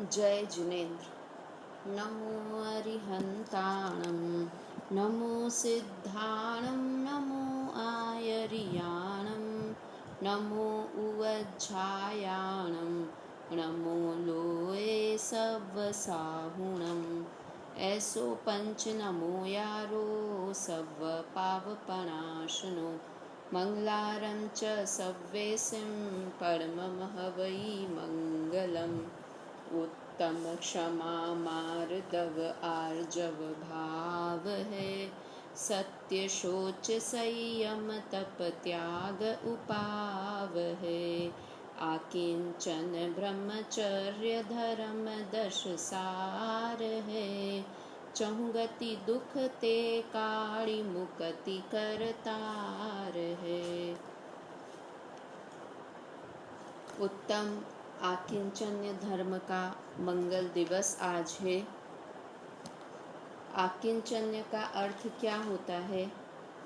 जय जिनेन्द्र। नमो अरिहन्ताणं नमो सिद्धाणं नमो आयर्याणं नमो उवज्झायाणं नमो लोये सव्वसाहुणं ऐसो पंच नमो यारो सव्व पावपनाशनो मंगलारं च सव्वेसिं परममहवै मंगलम् उत्तम क्षमा मार्दव आर्जव भाव है सत्य शोच संयम तप त्याग उपाव है आकिंचन ब्रह्मचर्य धर्म दश सार है चहुगति दुख ते काली मुक्ति करतार है। उत्तम आकिंचन्य धर्म का मंगल दिवस आज है। आकिंचन्य का अर्थ क्या होता है?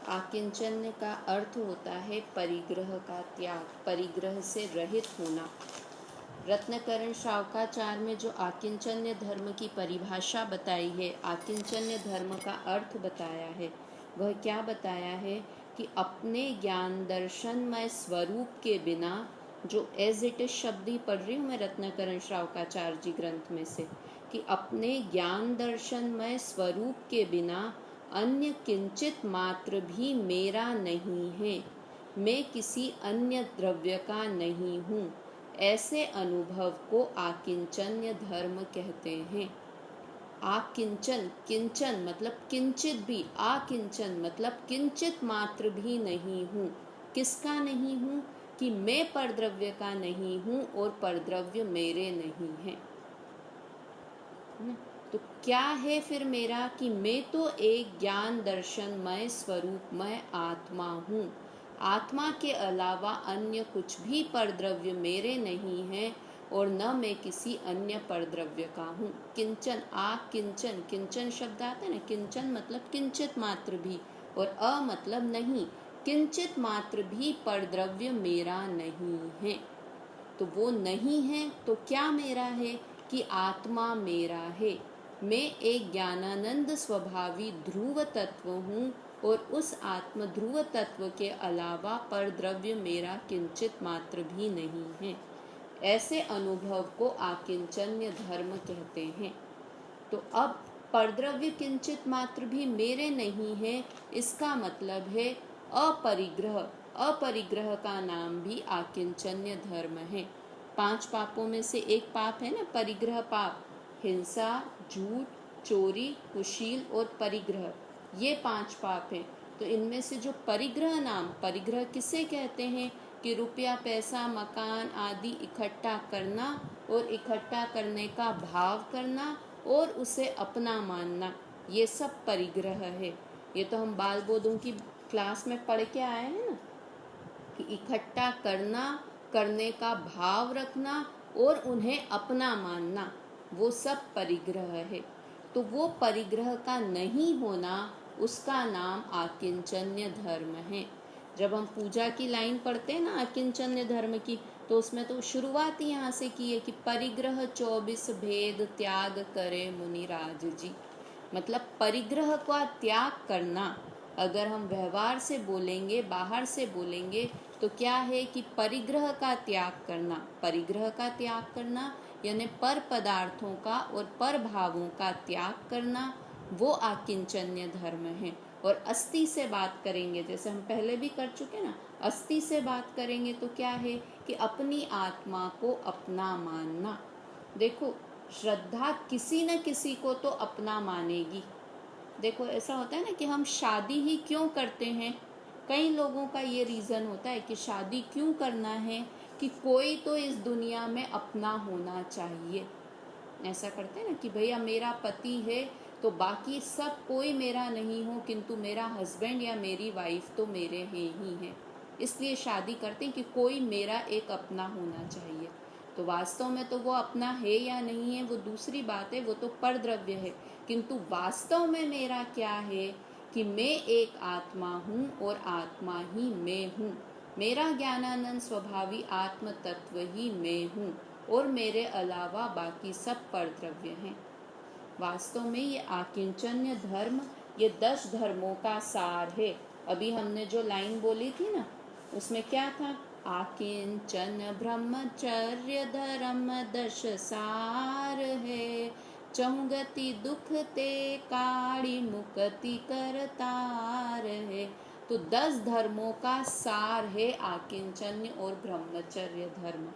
आकिंचन्य का अर्थ होता है परिग्रह का त्याग, परिग्रह से रहित होना। रत्नकरण शावकाचार्य में जो आकिंचन्य धर्म की परिभाषा बताई है, आकिंचन्य धर्म का अर्थ बताया है, वह क्या बताया है कि अपने ज्ञान दर्शनमय स्वरूप के बिना, जो एज इट इज शब्द ही पढ़ रही हूँ मैं रत्नकरण शावकाचार्य जी ग्रंथ में से, कि अपने ज्ञान दर्शनमय स्वरूप के बिना अन्य किंचित मात्र भी मेरा नहीं है, मैं किसी अन्य द्रव्य का नहीं हूँ, ऐसे अनुभव को आकिंचन्य धर्म कहते हैं। आकिंचन, किंचन मतलब किंचित भी, आकिंचन मतलब किंचित मात्र भी नहीं हूँ। किसका नहीं हूँ? कि मैं परद्रव्य का नहीं हूँ और परद्रव्य मेरे नहीं है। तो क्या है फिर मेरा? कि मैं तो एक ज्ञान दर्शनमय स्वरूपमय आत्मा हूँ। आत्मा के अलावा अन्य कुछ भी परद्रव्य मेरे नहीं है और न मैं किसी अन्य परद्रव्य का हूँ। किंचन, किंचन, किंचन शब्द आता है ना, किंचन मतलब किंचित मात्र भी, और अ मतलब नहीं, किंचित मात्र भी परद्रव्य मेरा नहीं है। तो वो नहीं है तो क्या मेरा है? कि आत्मा मेरा है। मैं एक ज्ञानानंद स्वभावी ध्रुव तत्व हूँ और उस आत्म ध्रुव तत्व के अलावा परद्रव्य मेरा किंचित मात्र भी नहीं है। ऐसे अनुभव को आकिंचन्य धर्म कहते हैं। तो अब परद्रव्य किंचित मात्र भी मेरे नहीं है, इसका मतलब है अपरिग्रह। अपरिग्रह का नाम भी आकिंचन्य धर्म है। 5 पापों में से एक पाप है ना परिग्रह पाप, हिंसा, झूठ, चोरी, कुशील और परिग्रह, ये 5 पाप हैं। तो इनमें से जो परिग्रह नाम, परिग्रह किसे कहते हैं? कि रुपया, पैसा, मकान आदि इकट्ठा करना और इकट्ठा करने का भाव करना और उसे अपना मानना, ये सब परिग्रह है। ये तो हम बाल बोधों की क्लास में पढ़ के आए हैं ना, कि इकट्ठा करना, करने का भाव रखना और उन्हें अपना मानना, वो सब परिग्रह है। तो वो परिग्रह का नहीं होना, उसका नाम आकिंचन्य धर्म है। जब हम पूजा की लाइन पढ़ते हैं ना आकिंचन्य धर्म की, तो उसमें तो शुरुआत ही यहाँ से की है कि परिग्रह 24 भेद त्याग करे मुनिराज जी। मतलब परिग्रह का त्याग करना। अगर हम व्यवहार से बोलेंगे, बाहर से बोलेंगे, तो क्या है कि परिग्रह का त्याग करना। परिग्रह का त्याग करना यानी पर पदार्थों का और पर भावों का त्याग करना, वो आकिंचन्य धर्म है। और अस्थि से बात करेंगे, जैसे हम पहले भी कर चुके ना, अस्थि से बात करेंगे तो क्या है कि अपनी आत्मा को अपना मानना। देखो, श्रद्धा किसी न किसी को तो अपना मानेगी। देखो ऐसा होता है ना कि हम शादी ही क्यों करते हैं? कई लोगों का ये रीज़न होता है कि शादी क्यों करना है, कि कोई तो इस दुनिया में अपना होना चाहिए। ऐसा करते हैं ना कि भैया मेरा पति है तो बाकी सब कोई मेरा नहीं हो, किंतु मेरा हस्बैंड या मेरी वाइफ तो मेरे हैं ही हैं, इसलिए शादी करते हैं कि कोई मेरा एक अपना होना चाहिए। तो वास्तव में तो वो अपना है या नहीं है वो दूसरी बात है, वो तो परद्रव्य है। किंतु वास्तव में मेरा क्या है कि मैं एक आत्मा हूँ और आत्मा ही मैं हूँ। मेरा ज्ञानानंद स्वभावी आत्म तत्व ही मैं हूँ। और मेरे अलावा बाकी सब परद्रव्य हैं। वास्तव में ये आकिंचन्य धर्म ये 10 धर्मों का सार है। अभी हमने जो लाइन बोली थी ना, उसमें क्या था? आकिंचन ब्रह्मचर्य धर्म 10 सार है, चहुगति दुख ते काड़ी मुक्ति करतार है। तो 10 धर्मों का सार है आकिंचन्य और ब्रह्मचर्य धर्म।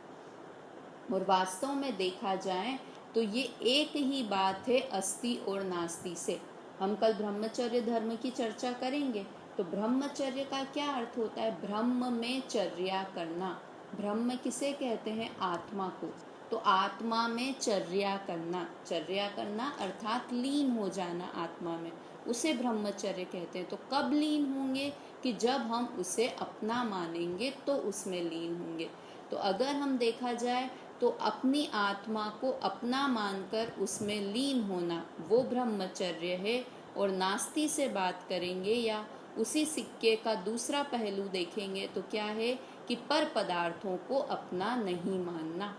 और वास्तव में देखा जाए तो ये एक ही बात है अस्ति और नास्ति से। हम कल ब्रह्मचर्य धर्म की चर्चा करेंगे। तो ब्रह्मचर्य का क्या अर्थ होता है? ब्रह्म में चर्या करना। ब्रह्म किसे कहते हैं? आत्मा को। तो आत्मा में चर्या करना अर्थात लीन हो जाना आत्मा में, उसे ब्रह्मचर्य कहते हैं। तो कब लीन होंगे? कि जब हम उसे अपना मानेंगे तो उसमें लीन होंगे। तो अगर हम देखा जाए तो अपनी आत्मा को अपना मानकर उसमें लीन होना वो ब्रह्मचर्य है। और नास्ति से बात करेंगे या उसी सिक्के का दूसरा पहलू देखेंगे तो क्या है? कि पर पदार्थों को अपना नहीं मानना,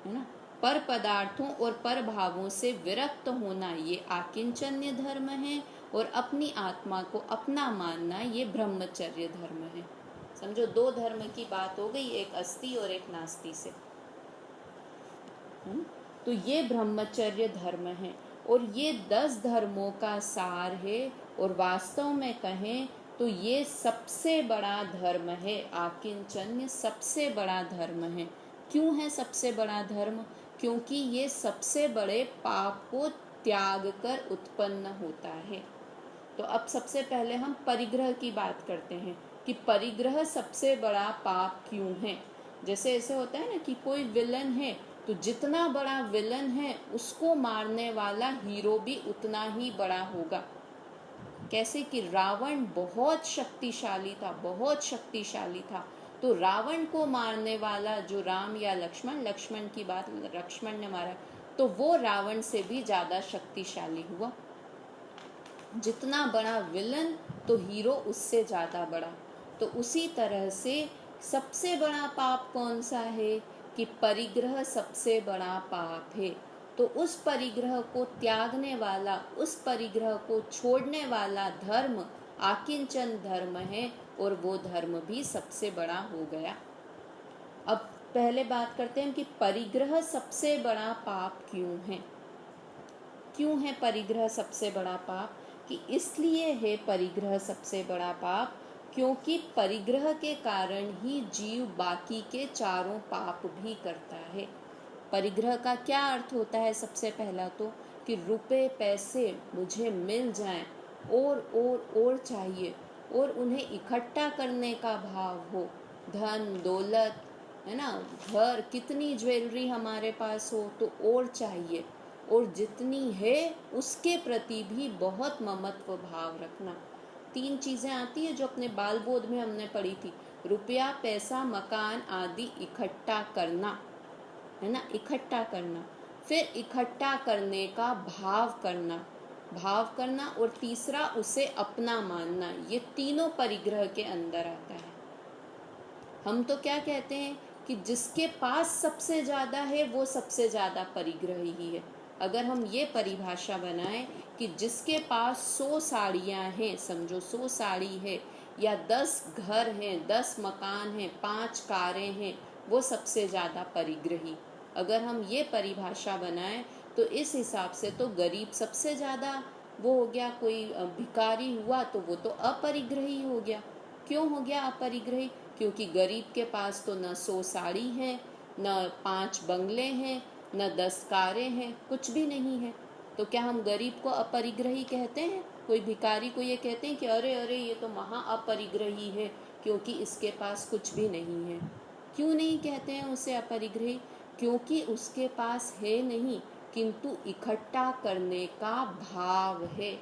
है ना। पर पदार्थों और पर भावों से विरक्त होना ये आकिंचन्य धर्म है, और अपनी आत्मा को अपना मानना ये ब्रह्मचर्य धर्म है। समझो, 2 धर्म की बात हो गई, एक अस्ति और एक नास्ति से। तो ये ब्रह्मचर्य धर्म है और ये 10 धर्मों का सार है। और वास्तव में कहें तो ये सबसे बड़ा धर्म है। आकिंचन्य सबसे बड़ा धर्म है। क्यों है सबसे बड़ा धर्म? क्योंकि ये सबसे बड़े पाप को त्याग कर उत्पन्न होता है। तो अब सबसे पहले हम परिग्रह की बात करते हैं कि परिग्रह सबसे बड़ा पाप क्यों है। जैसे ऐसे होता है ना कि कोई विलन है, तो जितना बड़ा विलन है उसको मारने वाला हीरो भी उतना ही बड़ा होगा। कैसे कि रावण बहुत शक्तिशाली था, तो रावण को मारने वाला जो राम या लक्ष्मण की बात, लक्ष्मण ने मारा, तो वो रावण से भी ज्यादा शक्तिशाली हुआ। जितना बड़ा विलन तो हीरो उससे ज्यादा बड़ा। तो उसी तरह से सबसे बड़ा पाप कौन सा है? कि परिग्रह सबसे बड़ा पाप है। तो उस परिग्रह को त्यागने वाला, उस परिग्रह को छोड़ने वाला धर्म आकिंचन धर्म है, और वो धर्म भी सबसे बड़ा हो गया। अब पहले बात करते हैं कि परिग्रह सबसे बड़ा पाप क्यों है परिग्रह सबसे बड़ा पाप? कि इसलिए है परिग्रह सबसे बड़ा पाप क्योंकि परिग्रह के कारण ही जीव बाकी के चारों पाप भी करता है। परिग्रह का क्या अर्थ होता है? सबसे पहला तो कि रुपए पैसे मुझे मिल जाएं और चाहिए, और उन्हें इकट्ठा करने का भाव हो। धन दौलत, है ना, घर, कितनी ज्वेलरी हमारे पास हो तो और चाहिए, और जितनी है उसके प्रति भी बहुत ममत्व भाव रखना। 3 चीज़ें आती है जो अपने बाल बोध में हमने पढ़ी थी। रुपया, पैसा, मकान आदि इकट्ठा करना, है ना, इकट्ठा करना। फिर इकट्ठा करने का भाव करना और तीसरा उसे अपना मानना। ये तीनों परिग्रह के अंदर आता है। हम तो क्या कहते हैं कि जिसके पास सबसे ज़्यादा है वो सबसे ज़्यादा परिग्रही ही है। अगर हम ये परिभाषा बनाएं कि जिसके पास 100 साड़ियाँ हैं, समझो 100 साड़ी है, या 10 घर हैं, 10 मकान हैं, 5 कारें हैं, वो सबसे ज़्यादा परिग्रही। अगर हम ये परिभाषा बनाएं तो इस हिसाब से तो गरीब सबसे ज़्यादा वो हो गया, कोई भिखारी हुआ तो वो तो अपरिग्रही हो गया। क्यों हो गया अपरिग्रही? क्योंकि गरीब के पास तो न 100 साड़ी है, न 5 बंगले हैं, न 10 कारें हैं, कुछ भी नहीं है। तो क्या हम गरीब को अपरिग्रही कहते हैं? कोई भिखारी को ये कहते हैं कि अरे अरे ये तो महा अपरिग्रही है क्योंकि इसके पास कुछ भी नहीं है? क्यों नहीं कहते हैं उसे अपरिग्रही? क्योंकि उसके पास है नहीं, किंतु इकट्ठा करने का भाव है,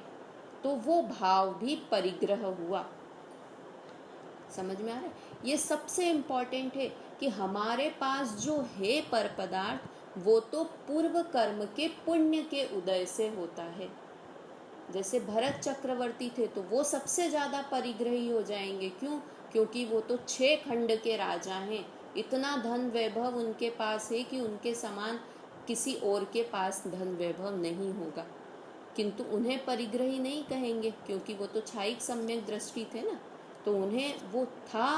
तो वो भाव भी परिग्रह हुआ। समझ में आ रहा है? ये सबसे इम्पोर्टेंट है कि हमारे पास जो है पर पदार्थ वो तो पूर्व कर्म के पुण्य के उदय से होता है। जैसे भरत चक्रवर्ती थे तो वो सबसे ज्यादा परिग्रही हो जाएंगे। क्यों? क्योंकि वो तो 6 खंड के राजा हैं, इतना धन वैभव उनके पास है कि उनके समान किसी और के पास धन वैभव नहीं होगा, किंतु उन्हें परिग्रही नहीं कहेंगे क्योंकि वो तो छायिक सम्यक दृष्टि थे ना। तो उन्हें वो था,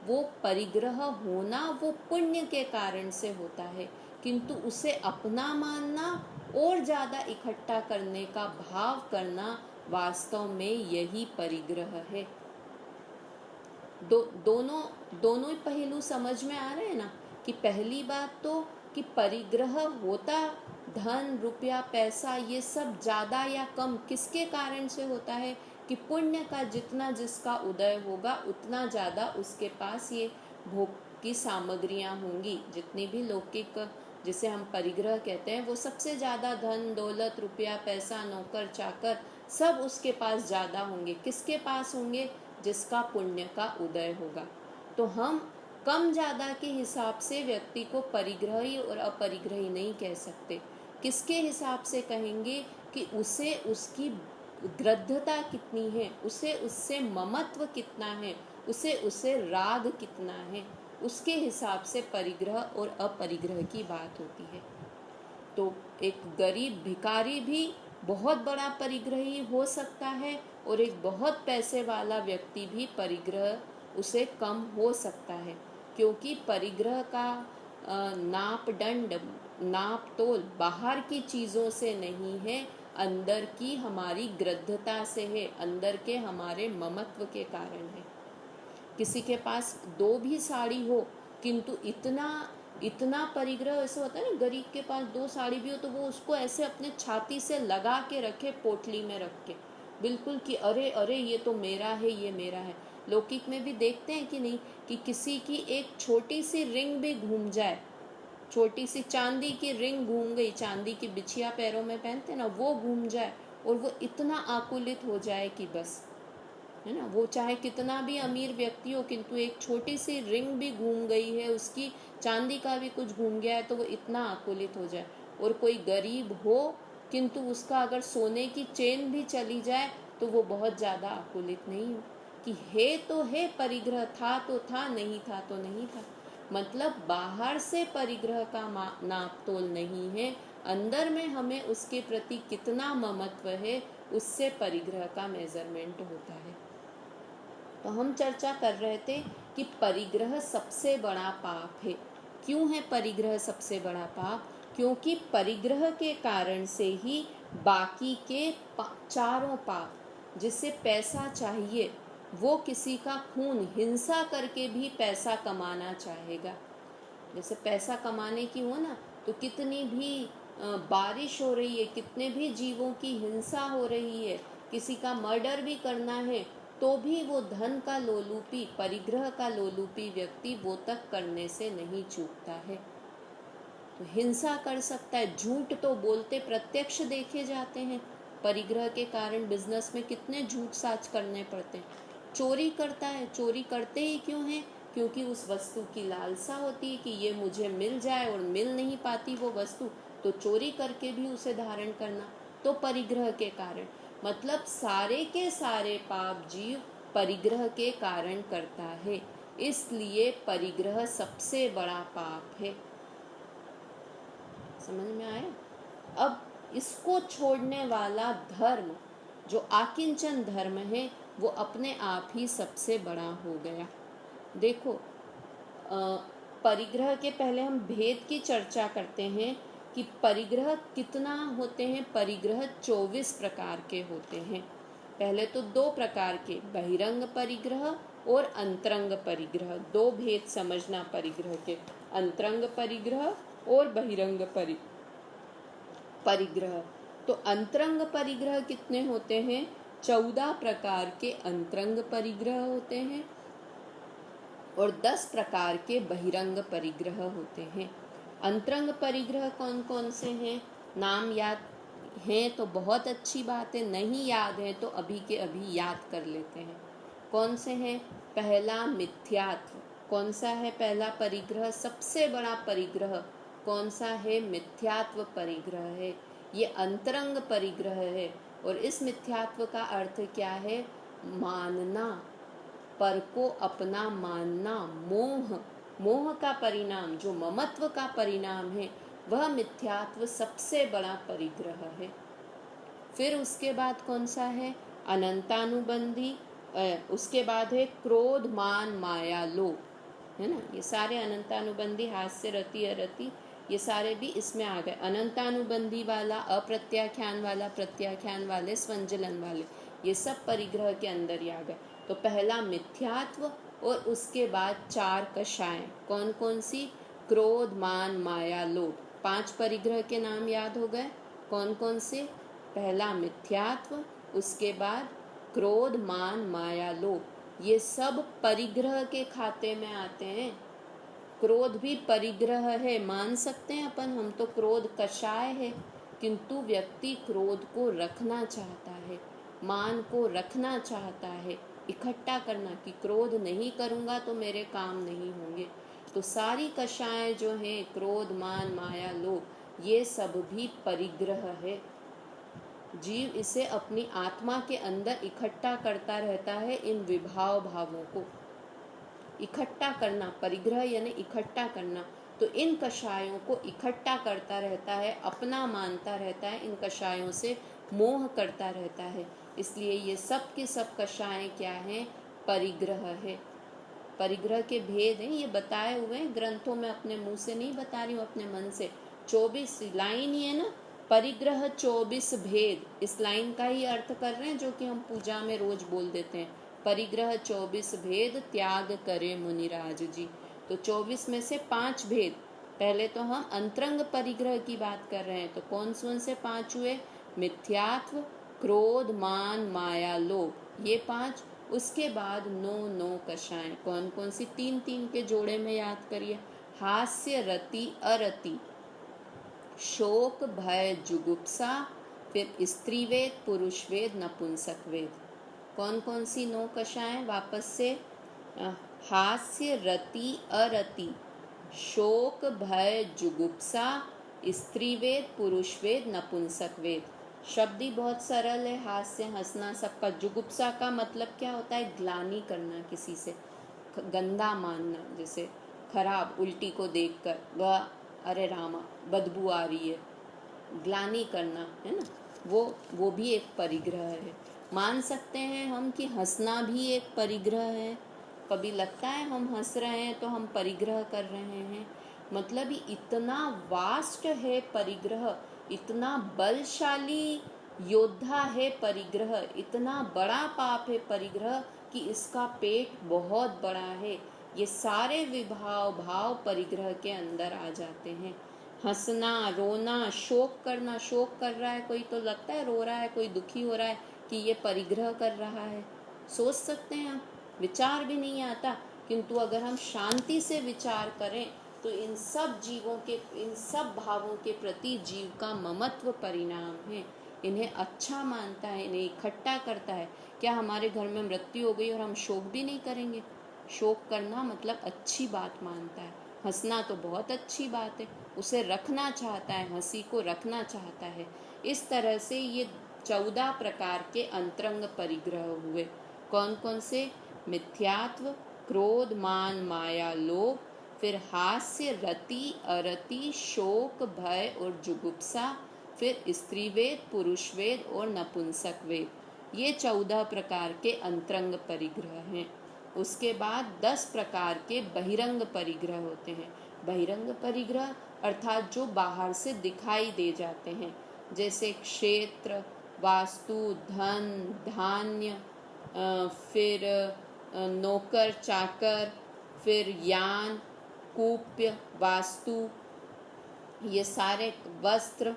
वो परिग्रह होना वो पुण्य के कारण से होता है, किंतु उसे अपना मानना और ज़्यादा इकट्ठा करने का भाव करना वास्तव में यही परिग्रह है। दोनों ही पहलू समझ में आ रहे हैं ना, कि पहली बात तो कि परिग्रह होता, धन रुपया पैसा ये सब ज़्यादा या कम किसके कारण से होता है, कि पुण्य का जितना जिसका उदय होगा उतना ज़्यादा उसके पास ये भोग की सामग्रियां होंगी। जितनी भी लौकिक जिसे हम परिग्रह कहते हैं, वो सबसे ज़्यादा धन दौलत रुपया पैसा नौकर चाकर सब उसके पास ज़्यादा होंगे। किसके पास होंगे? जिसका पुण्य का उदय होगा। तो हम कम ज़्यादा के हिसाब से व्यक्ति को परिग्रही और अपरिग्रही नहीं कह सकते। किसके हिसाब से कहेंगे? कि उसे उसकी ग्रद्धता कितनी है, उसे उससे ममत्व कितना है, उसे राग कितना है, उसके हिसाब से परिग्रह और अपरिग्रह की बात होती है। तो एक गरीब भिखारी भी बहुत बड़ा परिग्रही हो सकता है और एक बहुत पैसे वाला व्यक्ति भी परिग्रह उसे कम हो सकता है, क्योंकि परिग्रह का नाप दंड नाप तोल बाहर की चीज़ों से नहीं है, अंदर की हमारी ग्रद्धता से है, अंदर के हमारे ममत्व के कारण है। किसी के पास 2 भी साड़ी हो किंतु इतना परिग्रह, ऐसा होता है ना, गरीब के पास 2 साड़ी भी हो तो वो उसको ऐसे अपने छाती से लगा के रखे, पोटली में रख के, बिल्कुल कि अरे अरे ये तो मेरा है, ये मेरा है। लौकिक में भी देखते हैं कि नहीं, कि किसी की एक छोटी सी रिंग भी घूम जाए, छोटी सी चांदी की रिंग घूम गई, चांदी की बिछिया पैरों में पहनते ना, वो घूम जाए और वो इतना आकुलित हो जाए कि बस, है ना, वो चाहे कितना भी अमीर व्यक्ति हो किंतु एक छोटी सी रिंग भी घूम गई है उसकी, चांदी का भी कुछ घूम गया है तो वो इतना आकुलित हो जाए। और कोई गरीब हो किंतु उसका अगर सोने की चेन भी चली जाए तो वो बहुत ज़्यादा आकुलित नहीं हो, कि है तो है परिग्रह, था तो था, नहीं था तो नहीं था। मतलब बाहर से परिग्रह का नाप तोल नहीं है, अंदर में हमें उसके प्रति कितना ममत्व है उससे परिग्रह का मेजरमेंट होता है। तो हम चर्चा कर रहे थे कि परिग्रह सबसे बड़ा पाप है। क्यों है परिग्रह सबसे बड़ा पाप? क्योंकि परिग्रह के कारण से ही बाकी के चारों पाप, जिससे पैसा चाहिए, वो किसी का खून हिंसा करके भी पैसा कमाना चाहेगा। जैसे पैसा कमाने की हो ना, तो कितनी भी बारिश हो रही है, कितने भी जीवों की हिंसा हो रही है, किसी का मर्डर भी करना है, तो भी वो धन का लोलुपी, परिग्रह का लोलुपी व्यक्ति वो तक करने से नहीं चूकता है। तो हिंसा कर सकता है, झूठ तो बोलते प्रत्यक्ष देखे जाते हैं। परिग्रह के कारण बिजनेस में कितने झूठ साच करने पड़ते हैं। चोरी करता है, चोरी करते ही क्यों है? क्योंकि उस वस्तु की लालसा होती है कि ये मुझे मिल जाए, और मिल नहीं पाती वो वस्तु तो चोरी करके भी उसे धारण करना, तो परिग्रह के कारण। मतलब सारे के सारे पाप जीव परिग्रह के कारण करता है, इसलिए परिग्रह सबसे बड़ा पाप है। समझ में आया? अब इसको छोड़ने वाला धर्म जो आकिंचन धर्म है वो अपने आप ही सबसे बड़ा हो गया। देखो, परिग्रह के पहले हम भेद की चर्चा करते हैं कि परिग्रह कितना होते हैं। परिग्रह 24 प्रकार के होते हैं। पहले तो 2 प्रकार के, बहिरंग परिग्रह और अंतरंग परिग्रह। 2 भेद समझना परिग्रह के, अंतरंग परिग्रह और बहिरंग परिग्रह। तो अंतरंग परिग्रह कितने होते हैं? 14 प्रकार के अंतरंग परिग्रह होते हैं और 10 प्रकार के बहिरंग परिग्रह होते हैं। अंतरंग परिग्रह कौन कौन से हैं? नाम याद हैं तो बहुत अच्छी बात है, नहीं याद है तो अभी के अभी याद कर लेते हैं। कौन से हैं? पहला मिथ्यात्व। कौन सा है पहला परिग्रह? सबसे बड़ा परिग्रह कौन सा है? मिथ्यात्व परिग्रह है। ये अंतरंग परिग्रह है। और इस मिथ्यात्व का अर्थ क्या है? मानना, पर को अपना मानना, मोह, मोह का परिणाम, जो ममत्व का परिणाम है, वह मिथ्यात्व सबसे बड़ा परिग्रह है। फिर उसके बाद कौन सा है? अनंतानुबंधी। उसके बाद है क्रोध, मान, माया, लोभ, है ना। ये सारे अनंतानुबंधी, हास्य, रति, अरति, ये सारे भी इसमें आ गए। अनंतानुबंधी वाला, अप्रत्याख्यान वाला, प्रत्याख्यान वाले, स्वंजलन वाले, ये सब परिग्रह के अंदर ही आ गए। तो पहला मिथ्यात्व, और उसके बाद 4 कषाएं। कौन कौन सी? क्रोध, मान, माया, लोभ। 5 परिग्रह के नाम याद हो गए। कौन कौन से? पहला मिथ्यात्व, उसके बाद क्रोध, मान, माया, लोभ। ये सब परिग्रह के खाते में आते हैं। क्रोध भी परिग्रह है, मान सकते हैं अपन, हम तो क्रोध कषाय है, किंतु व्यक्ति क्रोध को रखना चाहता है, मान को रखना चाहता है, इकट्ठा करना, कि क्रोध नहीं करूँगा तो मेरे काम नहीं होंगे। तो सारी कषाएं जो हैं, क्रोध, मान, माया, लोभ, ये सब भी परिग्रह है। जीव इसे अपनी आत्मा के अंदर इकट्ठा करता रहता है। इन विभाव भावों को इकट्ठा करना, परिग्रह यानी इकट्ठा करना। तो इन कषायों को इकट्ठा करता रहता है, अपना मानता रहता है, इन कषायों से मोह करता रहता है। इसलिए ये सब के सब कषाएं क्या हैं? परिग्रह है। परिग्रह के भेद हैं, ये बताए हुए हैं ग्रंथों में, अपने मुंह से नहीं बता रही हूँ, अपने मन से। 24 लाइन ही है ना, परिग्रह 24 भेद, इस लाइन का ही अर्थ कर रहे हैं, जो कि हम पूजा में रोज बोल देते हैं। परिग्रह 24 भेद त्याग करे मुनिराज जी। तो 24 में से 5 भेद। पहले तो हम अंतरंग परिग्रह की बात कर रहे हैं, तो कौन से 5 हुए? मिथ्यात्व, क्रोध, मान, माया, लोभ, ये 5। उसके बाद 9 कषाएं। कौन कौन सी? 3 के जोड़े में याद करिए। हास्य, रति, अरति, शोक, भय, जुगुप्सा, फिर स्त्रीवेद, पुरुषवेद, नपुंसकवेद। कौन कौन सी 9 कषाएं? वापस से, हास्य, रति, अरति, शोक, भय, जुगुप्सा, स्त्रीवेद, पुरुषवेद, नपुंसकवेद। शब्द ही बहुत सरल है। हास्य, हंसना सबका। जुगुप्सा का मतलब क्या होता है? ग्लानि करना, किसी से गंदा मानना, जैसे खराब, उल्टी को देखकर वह, अरे रामा बदबू आ रही है, ग्लानि करना, है ना। वो भी एक परिग्रह है। मान सकते हैं हम कि हंसना भी एक परिग्रह है। कभी लगता है हम हंस रहे हैं तो हम परिग्रह कर रहे हैं। मतलब इतना वास्ट है परिग्रह, इतना बलशाली योद्धा है परिग्रह, इतना बड़ा पाप है परिग्रह कि इसका पेट बहुत बड़ा है। ये सारे विभाव भाव परिग्रह के अंदर आ जाते हैं। हंसना, रोना, शोक करना, शोक कर रहा है कोई तो लगता है रो रहा है, कोई दुखी हो रहा है कि ये परिग्रह कर रहा है। सोच सकते हैं हम, विचार भी नहीं आता, किंतु अगर हम शांति से विचार करें तो इन सब जीवों के, इन सब भावों के प्रति जीव का ममत्व परिणाम है। इन्हें अच्छा मानता है, इन्हें इकट्ठा करता है। क्या हमारे घर में मृत्यु हो गई और हम शोक भी नहीं करेंगे? शोक करना मतलब अच्छी बात मानता है। हंसना तो बहुत अच्छी बात है, उसे रखना चाहता है, हंसी को रखना चाहता है। इस तरह से ये 14 प्रकार के अंतरंग परिग्रह हुए। कौन कौन से? मिथ्यात्व, क्रोध, मान, माया, लोभ, फिर हास्य, रति, अरति, शोक, भय और जुगुप्सा, फिर स्त्रीवेद, पुरुषवेद और नपुंसकवेद। ये 14 प्रकार के अंतरंग परिग्रह हैं। उसके बाद 10 प्रकार के बहिरंग परिग्रह होते हैं। बहिरंग परिग्रह अर्थात जो बाहर से दिखाई दे जाते हैं, जैसे क्षेत्र, वास्तु, धन, धान्य, फिर नौकर चाकर, फिर यान, कूप्य, वास्तु, ये सारे वस्त्र,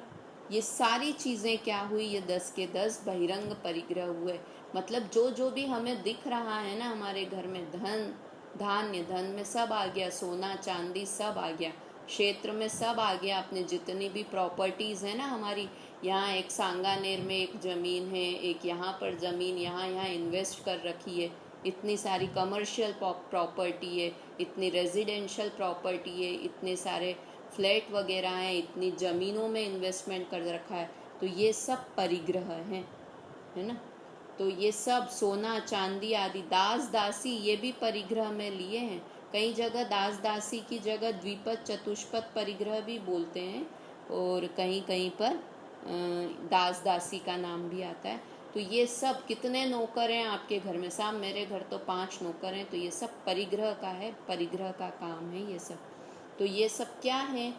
ये सारी चीज़ें क्या हुई? ये 10 के 10 बहिरंग परिग्रह हुए। मतलब जो जो भी हमें दिख रहा है ना हमारे घर में, धन, धान्य, धन में सब आ गया, सोना चांदी सब आ गया, क्षेत्र में सब आ गया, अपने जितनी भी प्रॉपर्टीज़ है ना हमारी, यहाँ एक सांगानेर में एक ज़मीन है, एक यहाँ पर ज़मीन, यहाँ यहाँ इन्वेस्ट कर रखी है, इतनी सारी कमर्शियल प्रॉपर्टी है, इतनी रेजिडेंशियल प्रॉपर्टी है, इतने सारे फ्लैट वगैरह हैं, इतनी ज़मीनों में इन्वेस्टमेंट कर रखा है। तो ये सब परिग्रह हैं, है ना। तो ये सब सोना चांदी आदि, दास दासी, ये भी परिग्रह में लिए हैं। कई जगह दास दासी की जगह द्विपद चतुष्पद परिग्रह भी बोलते हैं, और कहीं कहीं पर दास दासी का नाम भी आता है। तो ये सब, कितने नौकर हैं आपके घर में? साहब मेरे घर तो 5 नौकर हैं। तो ये सब परिग्रह का है, परिग्रह का काम है ये सब। तो ये सब क्या है?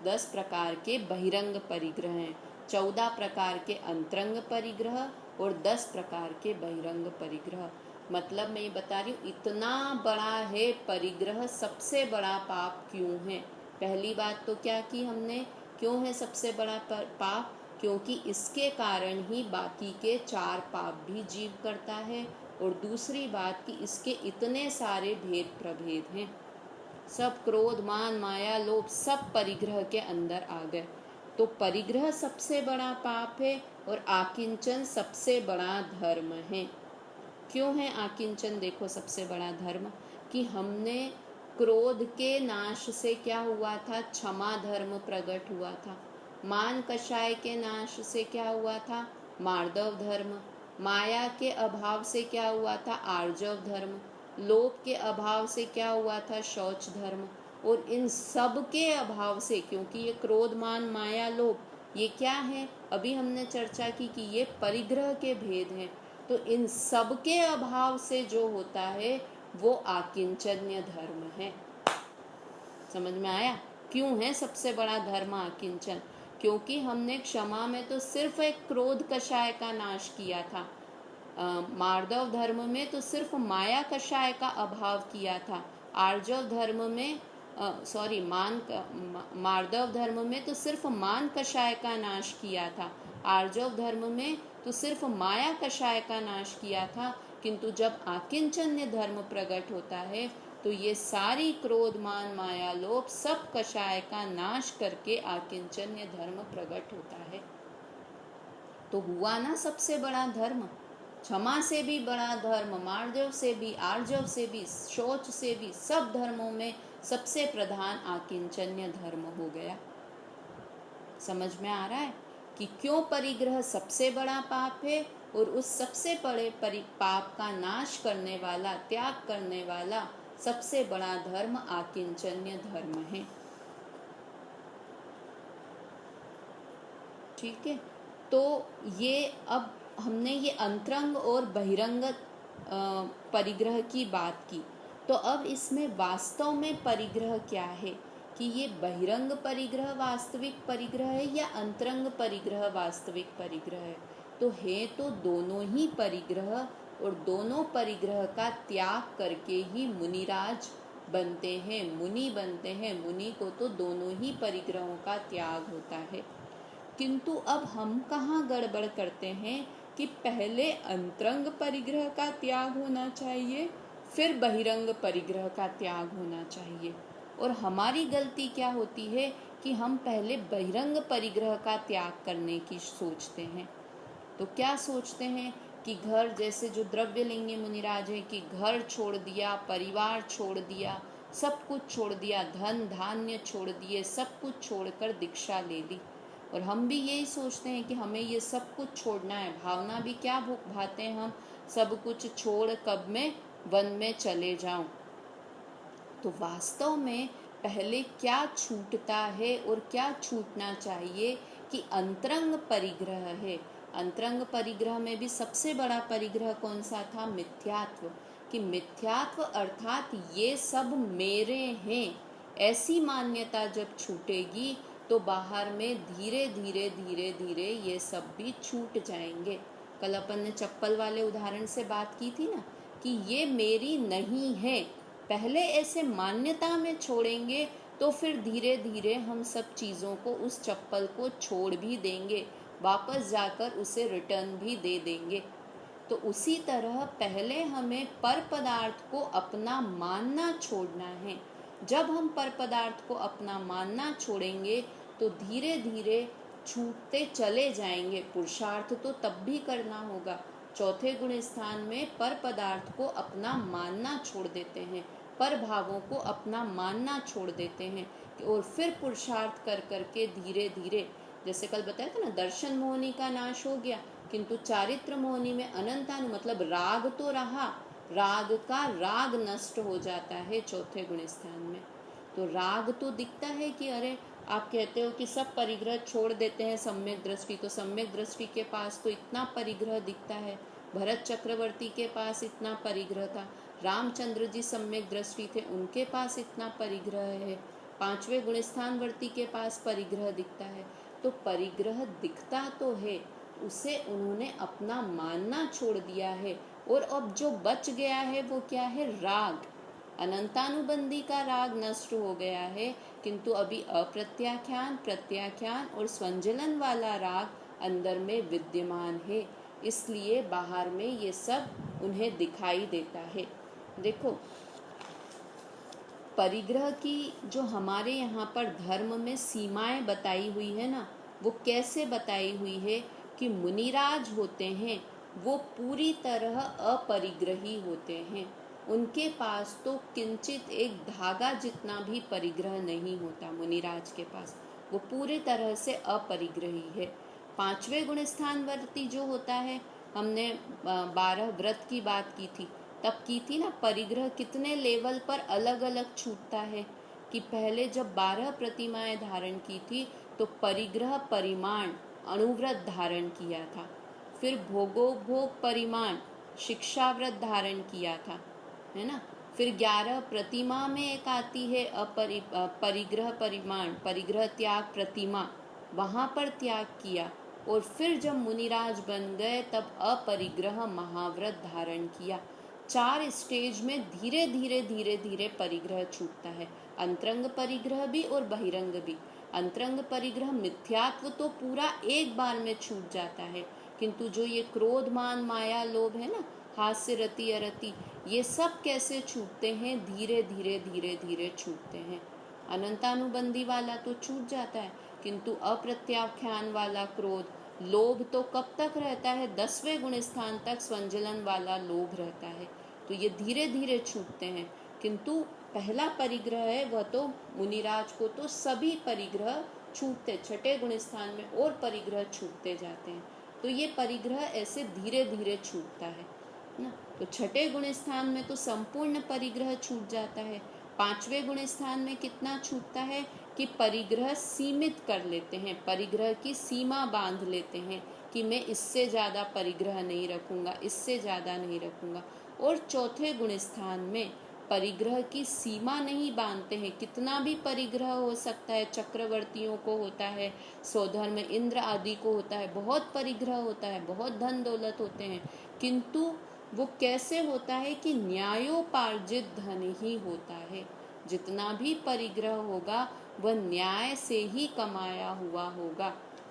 10 प्रकार के बहिरंग परिग्रह हैं, 14 प्रकार के अंतरंग परिग्रह और 10 प्रकार के बहिरंग परिग्रह। मतलब मैं ये बता रही हूँ, इतना बड़ा है परिग्रह। सबसे बड़ा पाप क्यों है? पहली बात तो क्या की हमने, क्यों है सबसे बड़ा पाप? क्योंकि इसके कारण ही बाकी के 4 पाप भी जीव करता है। और दूसरी बात कि इसके इतने सारे भेद प्रभेद हैं, सब क्रोध मान माया लोभ सब परिग्रह के अंदर आ गए। तो परिग्रह सबसे बड़ा पाप है और आकिंचन सबसे बड़ा धर्म है। क्यों है आकिंचन? देखो सबसे बड़ा धर्म कि हमने क्रोध के नाश से क्या हुआ था? क्षमा धर्म प्रकट हुआ था। मान कषाय के नाश से क्या हुआ था? मार्दव धर्म। माया के अभाव से क्या हुआ था? आर्जव धर्म। लोभ के अभाव से क्या हुआ था? शौच धर्म। और इन सब के अभाव से, क्योंकि ये क्रोध मान माया लोभ ये क्या है? अभी हमने चर्चा की कि ये परिग्रह के भेद हैं। तो इन सब के अभाव से जो होता है वो आकिंचन्य धर्म है। समझ में आया? क्यों है सबसे बड़ा धर्म आकिंचन? क्योंकि हमने क्षमा में तो सिर्फ एक क्रोध कषाय का नाश किया था, मार्दव धर्म में तो सिर्फ माया कषाय का अभाव किया था, आर्जव धर्म में मार्दव धर्म में तो सिर्फ मान कषाय का नाश किया था, आर्जव धर्म में तो सिर्फ माया कषाय का नाश किया था। किंतु जब आकिंचन्य धर्म प्रकट होता है तो ये सारी क्रोध मान माया लोभ सब कषाय का नाश करके आकिंचन्य धर्म प्रकट होता है। तो हुआ ना सबसे बड़ा धर्म। क्षमा से भी बड़ा धर्म, मार्जव से भी, आर्जव से भी, शौच से भी, सब धर्मों में सबसे प्रधान आकिंचन्य धर्म हो गया। समझ में आ रहा है कि क्यों परिग्रह सबसे बड़ा पाप है और उस सबसे बड़े पाप का नाश करने वाला, त्याग करने वाला सबसे बड़ा धर्म आकिंचन्य धर्म है। ठीक है, तो ये अब हमने ये अंतरंग और बहिरंग परिग्रह की बात की। तो अब इसमें वास्तव में परिग्रह क्या है, कि ये बहिरंग परिग्रह वास्तविक परिग्रह है या अंतरंग परिग्रह वास्तविक परिग्रह है? तो है तो दोनों ही परिग्रह, और दोनों परिग्रह का त्याग करके ही मुनिराज बनते हैं, मुनि बनते हैं। मुनि को तो दोनों ही परिग्रहों का त्याग होता है। किंतु अब हम कहाँ गड़बड़ करते हैं कि पहले अंतरंग परिग्रह का त्याग होना चाहिए, फिर बहिरंग परिग्रह का त्याग होना चाहिए। और हमारी गलती क्या होती है कि हम पहले बहिरंग परिग्रह का त्याग करने की सोचते हैं। तो क्या सोचते हैं कि घर, जैसे जो द्रव्यलिंगी मुनिराज है, कि घर छोड़ दिया, परिवार छोड़ दिया, सब कुछ छोड़ दिया, धन धान्य छोड़ दिए, सब कुछ छोड़कर दीक्षा ले ली। और हम भी यही सोचते हैं कि हमें ये सब कुछ छोड़ना है। भावना भी क्या भाते हैं हम, सब कुछ छोड़ कब मैं वन में चले जाऊं। तो वास्तव में पहले क्या छूटता है और क्या छूटना चाहिए, कि अंतरंग परिग्रह है। अंतरंग परिग्रह में भी सबसे बड़ा परिग्रह कौन सा था? मिथ्यात्व। कि मिथ्यात्व अर्थात ये सब मेरे हैं, ऐसी मान्यता जब छूटेगी तो बाहर में धीरे धीरे धीरे धीरे ये सब भी छूट जाएंगे। कल अपन ने चप्पल वाले उदाहरण से बात की थी ना, कि ये मेरी नहीं है। पहले ऐसे मान्यता में छोड़ेंगे तो फिर धीरे धीरे हम सब चीज़ों को, उस चप्पल को छोड़ भी देंगे, वापस जाकर उसे रिटर्न भी दे देंगे। तो उसी तरह पहले हमें पर पदार्थ को अपना मानना छोड़ना है। जब हम पर पदार्थ को अपना मानना छोड़ेंगे तो धीरे धीरे छूटते चले जाएंगे। पुरुषार्थ तो तब भी करना होगा। चौथे गुण स्थान में पर पदार्थ को अपना मानना छोड़ देते हैं, पर भावों को अपना मानना छोड़ देते हैं, और फिर पुरुषार्थ कर करके धीरे धीरे, जैसे कल बताया था ना, दर्शन मोहनी का नाश हो गया, किंतु चारित्र मोहनी में अनंतानु, मतलब राग तो रहा, राग का राग नष्ट हो जाता है चौथे गुण स्थान में। तो राग तो दिखता है कि अरे आप कहते हो कि सब परिग्रह छोड़ देते हैं सम्यक दृष्टि, तो सम्यक दृष्टि के पास तो इतना परिग्रह दिखता है, भरत चक्रवर्ती के पास इतना परिग्रह था, रामचंद्र जी सम्यक दृष्टि थे, उनके पास इतना परिग्रह है, पांचवें गुणस्थानवर्ती के पास परिग्रह दिखता है। तो परिग्रह दिखता तो है, उसे उन्होंने अपना मानना छोड़ दिया है। और अब जो बच गया है वो क्या है? राग। अनंतानुबंधी का राग नष्ट हो गया है, किंतु अभी अप्रत्याख्यान, प्रत्याख्यान और स्वंजलन वाला राग अंदर में विद्यमान है, इसलिए बाहर में ये सब उन्हें दिखाई देता है। देखो, परिग्रह की जो हमारे यहाँ पर धर्म में सीमाएं बताई हुई है ना, वो कैसे बताई हुई है कि मुनिराज होते हैं वो पूरी तरह अपरिग्रही होते हैं, उनके पास तो किंचित एक धागा जितना भी परिग्रह नहीं होता। मुनिराज के पास वो पूरी तरह से अपरिग्रही है। पांचवें गुण स्थानवर्ती जो होता है, हमने 12 व्रत की बात की थी, तब की थी ना, परिग्रह कितने लेवल पर अलग अलग छूटता है। कि पहले जब 12 प्रतिमाएं धारण की थी तो परिग्रह परिमाण अणुव्रत धारण किया था, फिर भोगोभोग परिमाण शिक्षाव्रत धारण किया था, है ना। फिर 11 प्रतिमा में एक आती है परिग्रह परिमाण, परिग्रह त्याग प्रतिमा, वहाँ पर त्याग किया। और फिर जब मुनिराज बन गए तब अपरिग्रह महाव्रत धारण किया। 4 स्टेज में धीरे धीरे धीरे धीरे परिग्रह छूटता है, अंतरंग परिग्रह भी और बहिरंग भी। अंतरंग परिग्रह मिथ्यात्व तो पूरा एक बार में छूट जाता है, किंतु जो ये क्रोध मान माया लोभ है ना, हास्य रति अरति, ये सब कैसे छूटते हैं? धीरे धीरे धीरे धीरे छूटते हैं। अनंतानुबंधी वाला तो छूट जाता है, किंतु अप्रत्याख्यान वाला क्रोध लोभ तो कब तक रहता है? 10वें गुण स्थान तक स्वंजलन वाला लोभ रहता है। तो ये धीरे धीरे छूटते हैं, किंतु पहला परिग्रह है वह तो मुनिराज को तो सभी परिग्रह छूटते, छठे गुण स्थान में और परिग्रह छूटते जाते हैं। तो ये परिग्रह ऐसे धीरे धीरे छूटता है ना। तो छठे गुण स्थान में तो संपूर्ण परिग्रह छूट जाता है। पांचवें गुण स्थान में कितना छूटता है कि परिग्रह सीमित कर लेते हैं, परिग्रह की सीमा बांध लेते हैं कि मैं इससे ज़्यादा परिग्रह नहीं रखूँगा, इससे ज़्यादा नहीं रखूँगा। और चौथे गुण स्थान में परिग्रह की सीमा नहीं बांधते हैं, कितना भी परिग्रह हो सकता है। चक्रवर्तियों को होता है, सौधर्म इंद्र आदि को होता है, बहुत परिग्रह होता है, बहुत धन दौलत होते हैं, किंतु वो कैसे होता है कि न्यायोपार्जित धन ही होता है। जितना भी परिग्रह होगा वह न्याय से ही कमाया हुआ होगा,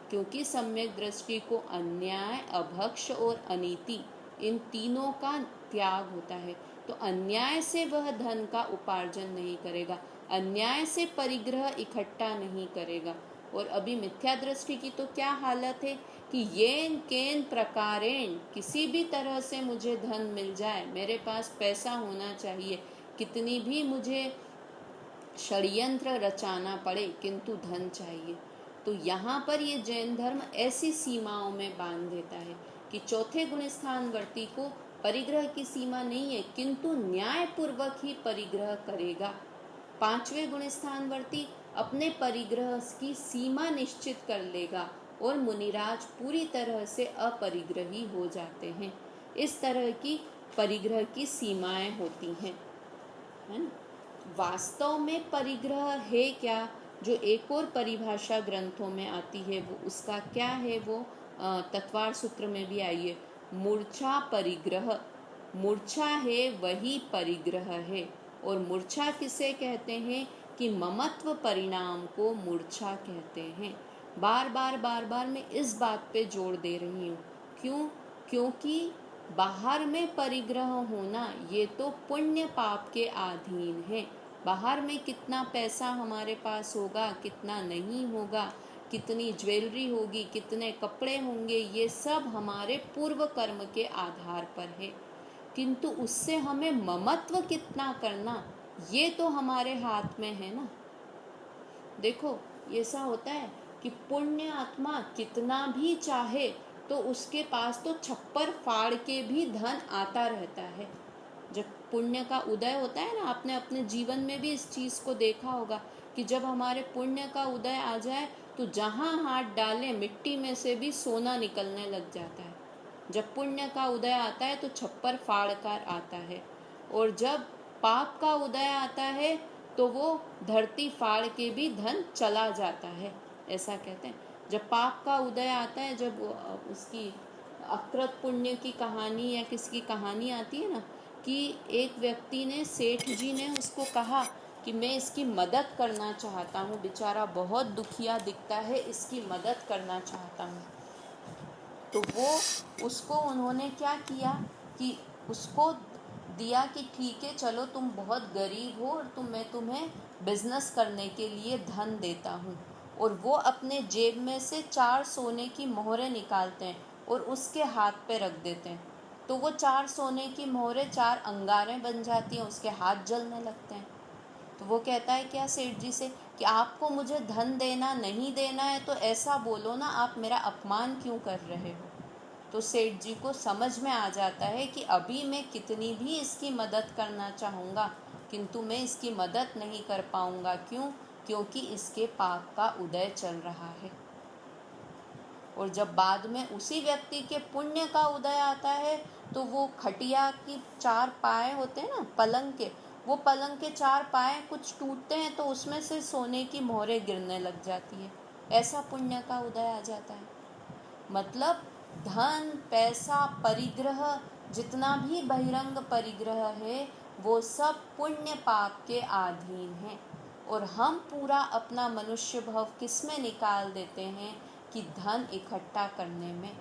क्योंकि सम्यक दृष्टि को अन्याय, अभक्ष और अनीति, इन तीनों का त्याग होता है। तो अन्याय से वह धन का उपार्जन नहीं करेगा, अन्याय से परिग्रह इकट्ठा नहीं करेगा। और अभी मिथ्या दृष्टि की तो क्या हालत है कि येन केन प्रकारेण, किसी भी तरह से मुझे धन मिल जाए, मेरे पास पैसा होना चाहिए, कितनी भी मुझे षड्यंत्र रचाना पड़े, किंतु धन चाहिए। तो यहाँ पर ये जैन धर्म ऐसी सीमाओं में बांध देता है कि चौथे गुण स्थानवर्ती को परिग्रह की सीमा नहीं है, किंतु न्यायपूर्वक ही परिग्रह करेगा। पांचवें गुण स्थानवर्ती अपने परिग्रह की सीमा निश्चित कर लेगा और मुनिराज पूरी तरह से अपरिग्रही हो जाते हैं। इस तरह की परिग्रह की सीमाएं होती हैं, है ना। वास्तव में परिग्रह है क्या, जो एक और परिभाषा ग्रंथों में आती है, वो उसका क्या है? वो तत्वार सूत्र में भी आई है, मूर्छा परिग्रह। मूर्छा है वही परिग्रह है। और मूर्छा किसे कहते हैं कि ममत्व परिणाम को मूर्छा कहते हैं। बार बार मैं इस बात पे जोर दे रही हूँ। क्यों? क्योंकि बाहर में परिग्रह होना ये तो पुण्य पाप के अधीन है। बाहर में कितना पैसा हमारे पास होगा, कितना नहीं होगा, कितनी ज्वेलरी होगी, कितने कपड़े होंगे, ये सब हमारे पूर्व कर्म के आधार पर है, किंतु उससे हमें ममत्व कितना करना ये तो हमारे हाथ में है ना। देखो, ऐसा होता है कि पुण्य आत्मा कितना भी चाहे तो उसके पास तो छप्पर फाड़ के भी धन आता रहता है। पुण्य का उदय होता है ना, आपने अपने जीवन में भी इस चीज़ को देखा होगा कि जब हमारे पुण्य का उदय आ जाए तो जहाँ हाथ डालें मिट्टी में से भी सोना निकलने लग जाता है। जब पुण्य का उदय आता है तो छप्पर फाड़ कर आता है, और जब पाप का उदय आता है तो वो धरती फाड़ के भी धन चला जाता है, ऐसा कहते हैं। जब पाप का उदय आता है, जब उसकी अकृत पुण्य की कहानी या किसकी कहानी आती है ना, कि एक व्यक्ति ने, सेठ जी ने उसको कहा कि मैं इसकी मदद करना चाहता हूँ, बेचारा बहुत दुखिया दिखता है, इसकी मदद करना चाहता हूँ। तो वो उसको उन्होंने क्या किया कि उसको दिया कि ठीक है चलो तुम बहुत गरीब हो और मैं तुम्हें बिजनेस करने के लिए धन देता हूँ। और वो अपने जेब में से 4 सोने की मोहरें निकालते हैं और उसके हाथ पे रख देते हैं। तो वो 4 सोने की मोहरें 4 अंगारें बन जाती हैं, उसके हाथ जलने लगते हैं। तो वो कहता है क्या सेठ जी से कि आपको मुझे धन देना नहीं देना है तो ऐसा बोलो ना, आप मेरा अपमान क्यों कर रहे हो। तो सेठ जी को समझ में आ जाता है कि अभी मैं कितनी भी इसकी मदद करना चाहूँगा किंतु मैं इसकी मदद नहीं कर पाऊँगा। क्यों? क्योंकि इसके पाप का उदय चल रहा है। और जब बाद में उसी व्यक्ति के पुण्य का उदय आता है तो वो खटिया की 4 पाए होते हैं ना पलंग के, वो पलंग के 4 पाए कुछ टूटते हैं तो उसमें से सोने की मोहरें गिरने लग जाती है। ऐसा पुण्य का उदय आ जाता है। मतलब धन, पैसा, परिग्रह, जितना भी बहिरंग परिग्रह है वो सब पुण्य पाप के अधीन है। और हम पूरा अपना मनुष्य भव किस में निकाल देते हैं कि धन इकट्ठा करने में।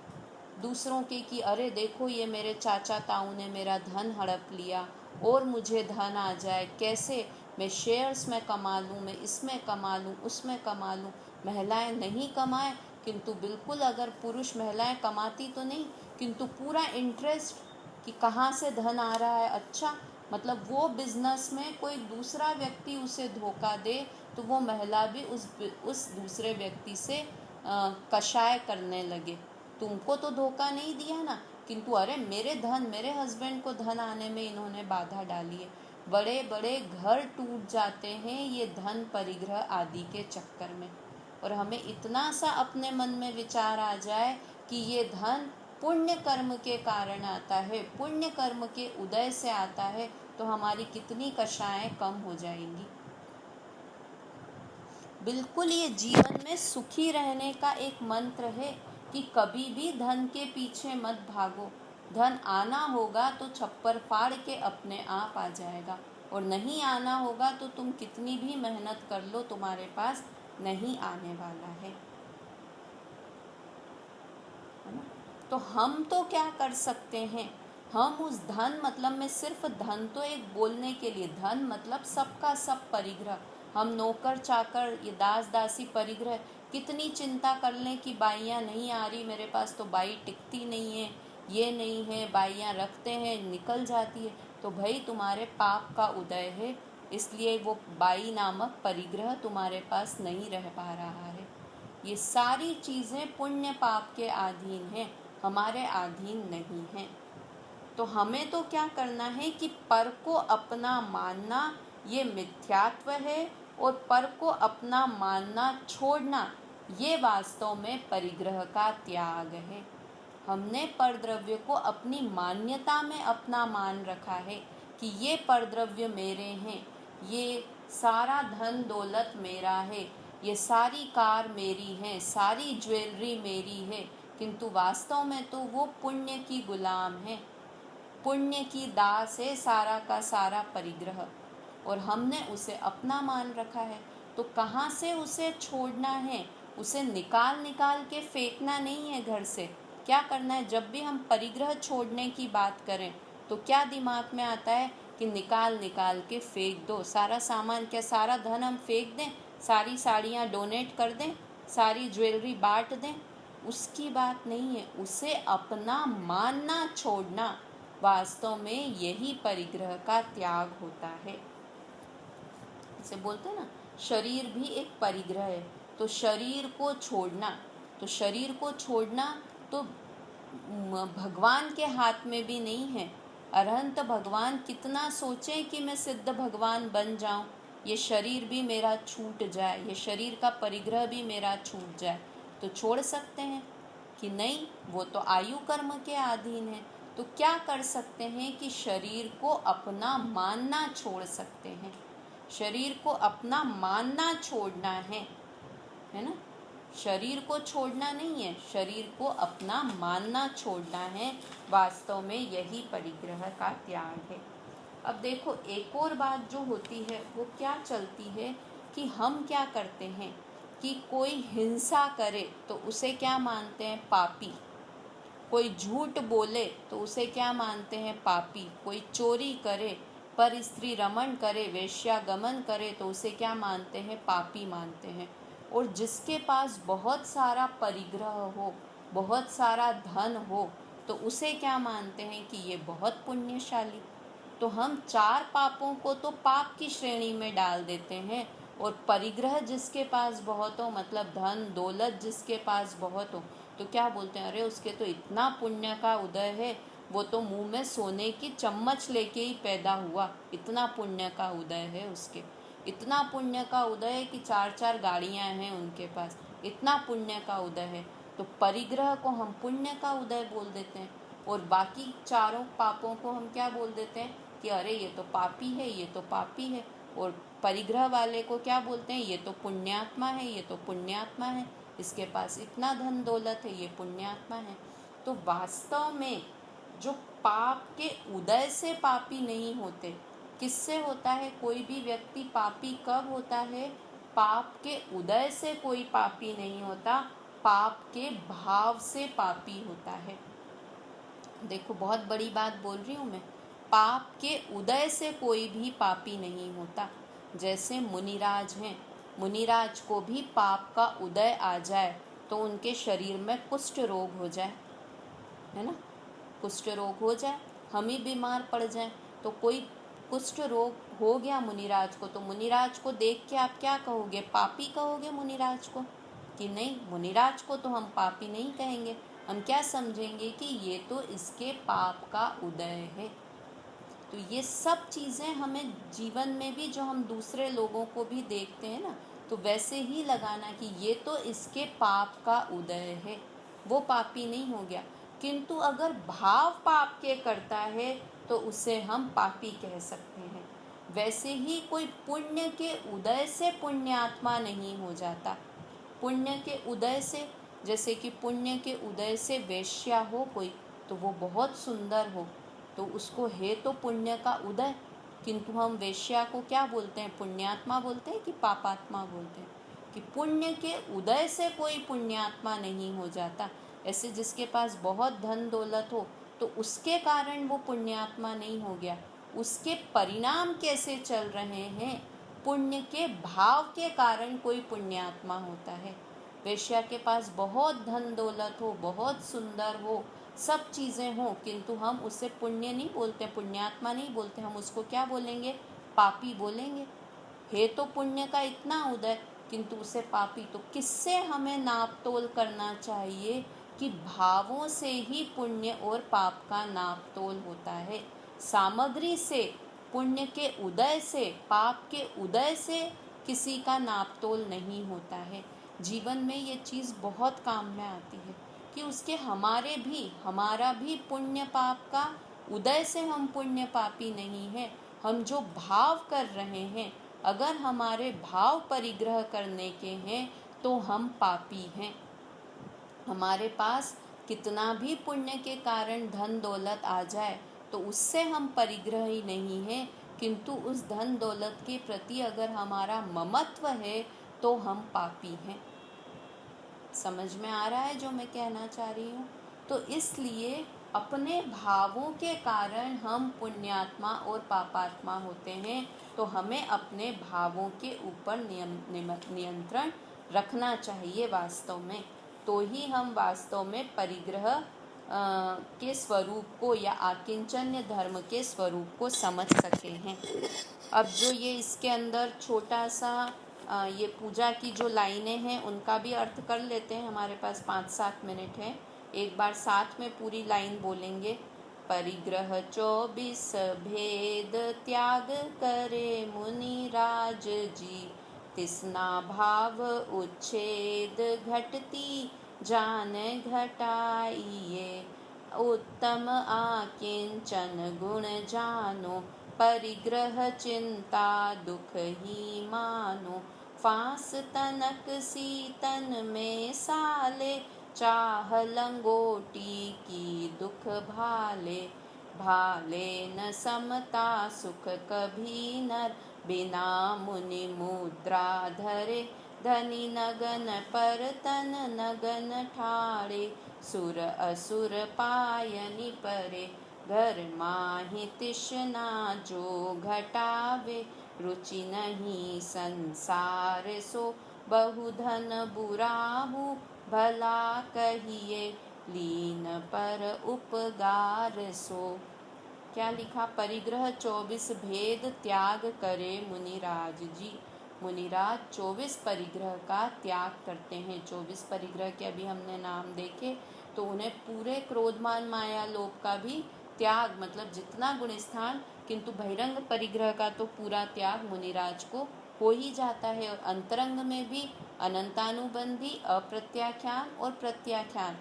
दूसरों के कि अरे देखो ये मेरे चाचा ताऊ ने मेरा धन हड़प लिया और मुझे धन आ जाए, कैसे मैं शेयर्स में कमा लूँ, मैं इसमें कमा लूँ, उसमें कमा लूँ। महिलाएं नहीं कमाएं, किंतु बिल्कुल अगर पुरुष, महिलाएं कमाती तो नहीं किंतु पूरा इंटरेस्ट कि कहाँ से धन आ रहा है। अच्छा, मतलब वो बिजनेस में कोई दूसरा व्यक्ति उसे धोखा दे तो वो महिला भी उस दूसरे व्यक्ति से कषाय करने लगे। तुमको तो धोखा नहीं दिया ना, किंतु अरे मेरे धन, मेरे हस्बैंड को धन आने में इन्होंने बाधा डाली है। बड़े बड़े घर टूट जाते हैं ये धन परिग्रह आदि के चक्कर में। और हमें इतना सा अपने मन में विचार आ जाए कि ये धन पुण्य कर्म के कारण आता है, पुण्य कर्म के उदय से आता है, तो हमारी कितनी कषाएं कम हो जाएंगी। बिल्कुल ये जीवन में सुखी रहने का एक मंत्र है कि कभी भी धन के पीछे मत भागो। धन आना होगा तो छप्पर फाड़ के अपने आप आ जाएगा, और नहीं आना होगा तो तुम कितनी भी मेहनत कर लो तुम्हारे पास नहीं आने वाला है ना। तो हम तो क्या कर सकते हैं, हम उस धन, मतलब में सिर्फ धन तो एक बोलने के लिए, धन मतलब सबका सब परिग्रह। हम नौकर चाकर, ये दास दासी परिग्रह, कितनी चिंता कर लें कि बाइयाँ नहीं आ रही मेरे पास, तो बाई टिकती नहीं है, ये नहीं है, बाइयाँ रखते हैं निकल जाती है, तो भाई तुम्हारे पाप का उदय है, इसलिए वो बाई नामक परिग्रह तुम्हारे पास नहीं रह पा रहा है। ये सारी चीज़ें पुण्य पाप के अधीन हैं, हमारे अधीन नहीं हैं। तो हमें तो क्या करना है कि पर को अपना मानना ये मिथ्यात्व है, और पर को अपना मानना छोड़ना ये वास्तव में परिग्रह का त्याग है। हमने परद्रव्य को अपनी मान्यता में अपना मान रखा है कि ये परद्रव्य मेरे हैं, ये सारा धन दौलत मेरा है, ये सारी कार मेरी है, सारी ज्वेलरी मेरी है, किंतु वास्तव में तो वो पुण्य की गुलाम है, पुण्य की दास है सारा का सारा परिग्रह, और हमने उसे अपना मान रखा है। तो कहाँ से उसे छोड़ना है, उसे निकाल निकाल के फेंकना नहीं है घर से। क्या करना है, जब भी हम परिग्रह छोड़ने की बात करें तो क्या दिमाग में आता है कि निकाल निकाल के फेंक दो सारा सामान। क्या सारा धन हम फेंक दें, सारी साड़ियाँ डोनेट कर दें, सारी ज्वेलरी बांट दें? उसकी बात नहीं है, उसे अपना मानना छोड़ना वास्तव में यही परिग्रह का त्याग होता है। इसे बोलते हैं ना, शरीर भी एक परिग्रह है, तो शरीर को छोड़ना, तो शरीर को छोड़ना तो भगवान के हाथ में भी नहीं है, अरहंत भगवान कितना सोचें कि मैं सिद्ध भगवान बन जाऊं, ये शरीर भी मेरा छूट जाए, ये शरीर का परिग्रह भी मेरा छूट जाए, तो छोड़ सकते हैं कि नहीं, वो तो आयु कर्म के अधीन है। तो क्या कर सकते हैं कि शरीर को अपना मानना छोड़ सकते हैं, शरीर को अपना मानना छोड़ना है ना। शरीर को छोड़ना नहीं है, शरीर को अपना मानना छोड़ना है। वास्तव में यही परिग्रह का त्याग है। अब देखो एक और बात जो होती है वो क्या चलती है कि हम क्या करते हैं कि कोई हिंसा करे तो उसे क्या मानते हैं, पापी। कोई झूठ बोले तो उसे क्या मानते हैं, पापी। कोई चोरी करे, पर स्त्री रमण करे, वेश्यागमन करे तो उसे क्या मानते हैं, पापी मानते हैं। और जिसके पास बहुत सारा परिग्रह हो, बहुत सारा धन हो, तो उसे क्या मानते हैं कि ये बहुत पुण्यशाली। तो हम चार पापों को तो पाप की श्रेणी में डाल देते हैं, और परिग्रह जिसके पास बहुत हो, मतलब धन दौलत जिसके पास बहुत हो, तो क्या बोलते हैं, अरे उसके तो इतना पुण्य का उदय है, वो तो मुंह में सोने की चम्मच लेके ही पैदा हुआ, इतना पुण्य का उदय है उसके, इतना पुण्य का उदय है कि 4-4 गाड़ियां हैं उनके पास, इतना पुण्य का उदय है। तो परिग्रह को हम पुण्य का उदय बोल देते हैं, और बाकी चारों पापों को हम क्या बोल देते हैं कि अरे ये तो पापी है, ये तो पापी है। और परिग्रह वाले को क्या बोलते हैं, ये तो पुण्यात्मा है, ये तो पुण्यात्मा है, इसके पास इतना धन दौलत है, ये पुण्यात्मा है। तो वास्तव में जो पाप के उदय से पापी नहीं होते, किससे होता है, कोई भी व्यक्ति पापी कब होता है, पाप के उदय से कोई पापी नहीं होता, पाप के भाव से पापी होता है। देखो बहुत बड़ी बात बोल रही हूँ मैं, पाप के उदय से कोई भी पापी नहीं होता। जैसे मुनिराज हैं, मुनिराज को भी पाप का उदय आ जाए तो उनके शरीर में कुष्ठ रोग हो जाए, है ना, कुष्ठ रोग हो जाए, हम ही बीमार पड़ जाएं। तो कोई कुष्ठ रोग हो गया मुनिराज को, तो मुनिराज को देख के आप क्या कहोगे, पापी कहोगे मुनिराज को कि नहीं, मुनिराज को तो हम पापी नहीं कहेंगे, हम क्या समझेंगे कि ये तो इसके पाप का उदय है। तो ये सब चीज़ें हमें जीवन में भी, जो हम दूसरे लोगों को भी देखते हैं ना, तो वैसे ही लगाना कि ये तो इसके पाप का उदय है, वो पापी नहीं हो गया। किंतु अगर भाव पाप के करता है तो उसे हम पापी कह सकते हैं। वैसे ही कोई पुण्य के उदय से पुण्यात्मा नहीं हो जाता। पुण्य के उदय से, जैसे कि पुण्य के उदय से वेश्या हो कोई, तो वो बहुत सुंदर हो, तो उसको है तो पुण्य का उदय, किंतु हम वेश्या को क्या बोलते हैं, पुण्यात्मा बोलते हैं कि पापात्मा बोलते हैं, कि पुण्य के उदय से कोई पुण्यात्मा नहीं हो जाता। ऐसे जिसके पास बहुत धन दौलत हो तो उसके कारण वो पुण्यात्मा नहीं हो गया, उसके परिणाम कैसे चल रहे हैं, पुण्य के भाव के कारण कोई पुण्यात्मा होता है। वेश्या के पास बहुत धन दौलत हो, बहुत सुंदर हो, सब चीज़ें हों, किंतु हम उसे पुण्य नहीं बोलते, पुण्यात्मा नहीं बोलते, हम उसको क्या बोलेंगे, पापी बोलेंगे। है तो पुण्य का इतना उदय, किंतु उसे पापी। तो किससे हमें नाप तोल करना चाहिए कि भावों से ही पुण्य और पाप का नाप तोल होता है। सामग्री से, पुण्य के उदय से, पाप के उदय से किसी का नाप तोल नहीं होता है। जीवन में ये चीज़ बहुत काम में आती है कि उसके हमारा भी पुण्य पाप का उदय से हम पुण्य पापी नहीं हैं। हम जो भाव कर रहे हैं, अगर हमारे भाव परिग्रह करने के हैं तो हम पापी हैं। हमारे पास कितना भी पुण्य के कारण धन दौलत आ जाए तो उससे हम परिग्रह ही नहीं हैं, किंतु उस धन दौलत के प्रति अगर हमारा ममत्व है तो हम पापी हैं। समझ में आ रहा है जो मैं कहना चाह रही हूँ। तो इसलिए अपने भावों के कारण हम पुण्यात्मा और पापात्मा होते हैं, तो हमें अपने भावों के ऊपर नियंत्रण रखना चाहिए वास्तव में, तो ही हम वास्तव में परिग्रह के स्वरूप को या आकिंचन्य धर्म के स्वरूप को समझ सके हैं। अब जो ये इसके अंदर छोटा सा ये पूजा की जो लाइनें हैं उनका भी अर्थ कर लेते हैं। हमारे पास 5-7 मिनट हैं, एक बार साथ में पूरी लाइन बोलेंगे। परिग्रह 24 भेद त्याग करे मुनिराज जी। तिसना भाव उच्छेद घटती जान घटाइए। उत्तम आकिंचन गुण जानो परिग्रह चिंता दुख ही मानो। फांस तनक सी तन में साले चाह लंगोटी की दुख भाले। भाले न समता सुख कभी नर बिना मुनि मुद्रा धरे। धनी नगन पर तन नगन ठाड़े सुर असुर पायनि परे। घर माहि तृष्णा जो घटावे रुचि नहीं संसार सो। बहुधन बुराहु भला कहिए लीन पर उपगार सो। क्या लिखा? परिग्रह 24 भेद त्याग करे मुनिराज जी। मुनिराज 24 परिग्रह का त्याग करते हैं। 24 परिग्रह के अभी हमने नाम देखे, तो उन्हें पूरे क्रोधमान माया लोभ का भी त्याग, मतलब जितना गुणस्थान, किंतु बहिरंग परिग्रह का तो पूरा त्याग मुनिराज को हो ही जाता है। और अंतरंग में भी अनंतानुबंधी, अप्रत्याख्यान और प्रत्याख्यान,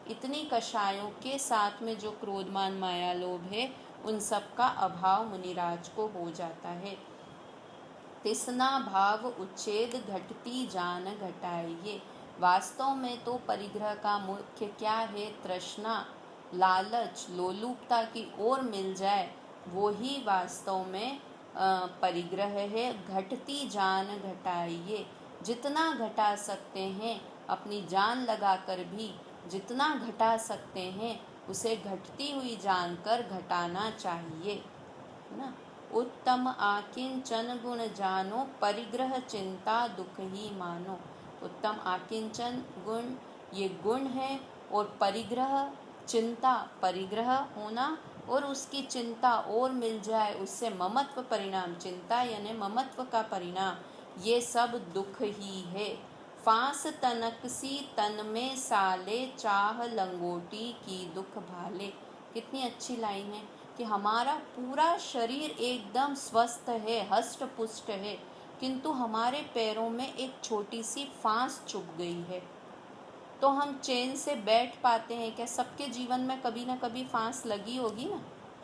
इतनी कषायों के साथ में जो क्रोधमान माया लोभ है, उन सब का अभाव मुनिराज को हो जाता है। तिसना भाव उच्छेद घटती जान घटाइए। वास्तव में तो परिग्रह का मुख्य क्या है? तृष्णा, लालच, लोलुपता की ओर मिल जाए, वो ही वास्तव में परिग्रह है। घटती जान घटाइए। जितना घटा सकते हैं, अपनी जान लगाकर भी जितना घटा सकते हैं, उसे घटती हुई जानकर घटाना चाहिए, है ना। उत्तम आकिंचन गुण जानो परिग्रह चिंता दुख ही मानो। उत्तम आकिंचन गुण, ये गुण है, और परिग्रह चिंता, परिग्रह होना और उसकी चिंता और मिल जाए, उससे ममत्व परिणाम, चिंता यानी ममत्व का परिणाम, ये सब दुख ही है। फांस तनक सी तन में साले चाह लंगोटी की दुख भाले। कितनी अच्छी लाइन है कि हमारा पूरा शरीर एकदम स्वस्थ है, हष्ट पुष्ट है, किंतु हमारे पैरों में एक छोटी सी फांस चुभ गई है, तो हम चैन से बैठ पाते हैं क्या? सबके जीवन में कभी ना कभी फांस लगी होगी ना,